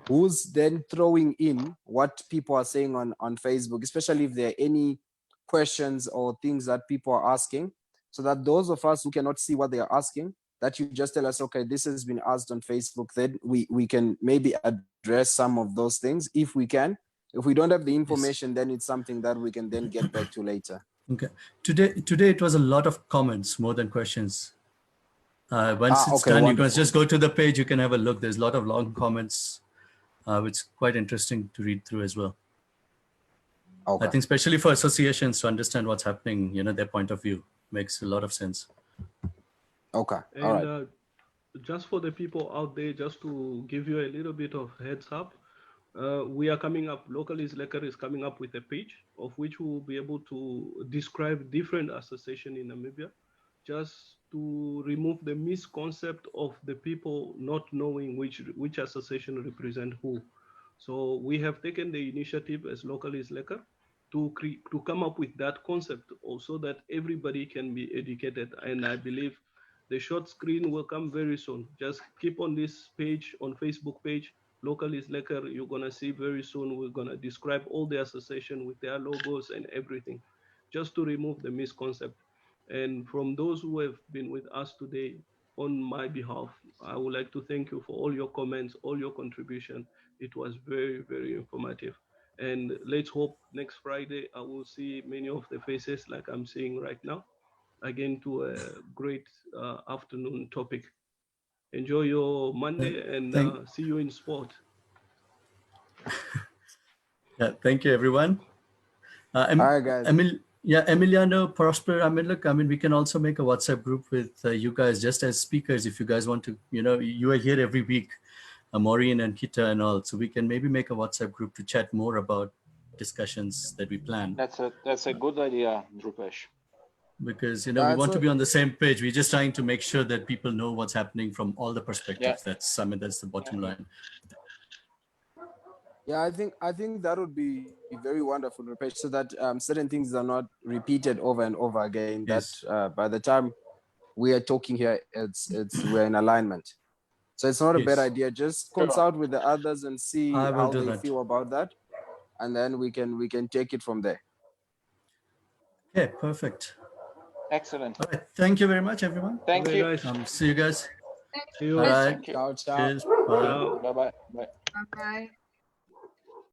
who's then throwing in what people are saying on Facebook, especially if there are any questions or things that people are asking, so that those of us who cannot see what they are asking, that you just tell us, okay, this has been asked on Facebook, then we can maybe address some of those things if we can. If we don't have the information, then it's something that we can then get back to later. Okay. Today it was a lot of comments more than questions. Once it's done, wonderful. You can just go to the page, you can have a look. There's a lot of long comments, which is quite interesting to read through as well. Okay. I think especially for associations to understand what's happening, their point of view makes a lot of sense. Okay. And all right. Just for the people out there, just to give you a little bit of heads up, we are coming up, Lekker is coming up with a page of which we will be able to describe different associations in Namibia. just to remove the misconcept of the people not knowing which association represent who. So we have taken the initiative as local is Lekker to come up with that concept also that everybody can be educated. And I believe the short screen will come very soon. Just keep on this page, on Facebook page, local is Lekker. You're gonna see very soon, we're gonna describe all the association with their logos and everything, just to remove the misconcept. And from those who have been with us today, on my behalf, I would like to thank you for all your comments, all your contribution. It was very, very informative. And let's hope next Friday I will see many of the faces like I'm seeing right now, again to a great afternoon topic. Enjoy your Monday and see you in sport. Yeah, thank you, everyone. All right, guys. Emiliano, Prosper. I mean, look, I mean, we can also make a WhatsApp group with you guys just as speakers if you guys want to. You know, you are here every week, Maureen and Kita and all, so we can maybe make a WhatsApp group to chat more about discussions that we plan. That's a good idea, Drupesh. Because we want to be on the same page. We're just trying to make sure that people know what's happening from all the perspectives. Yeah. That's the bottom line. Yeah, I think that would be very wonderful, Rupesh, so that certain things are not repeated over and over again. Yes. That by the time we are talking here, we're in alignment. So it's not a bad idea. Just consult with the others and see how they feel about that, and then we can take it from there. Okay, perfect. Excellent. All right. Thank you very much, everyone. Thank you. Guys. See you guys. See you. All right. Thank you. Ciao, ciao. Cheers. Bye. Bye-bye. Bye. Bye-bye.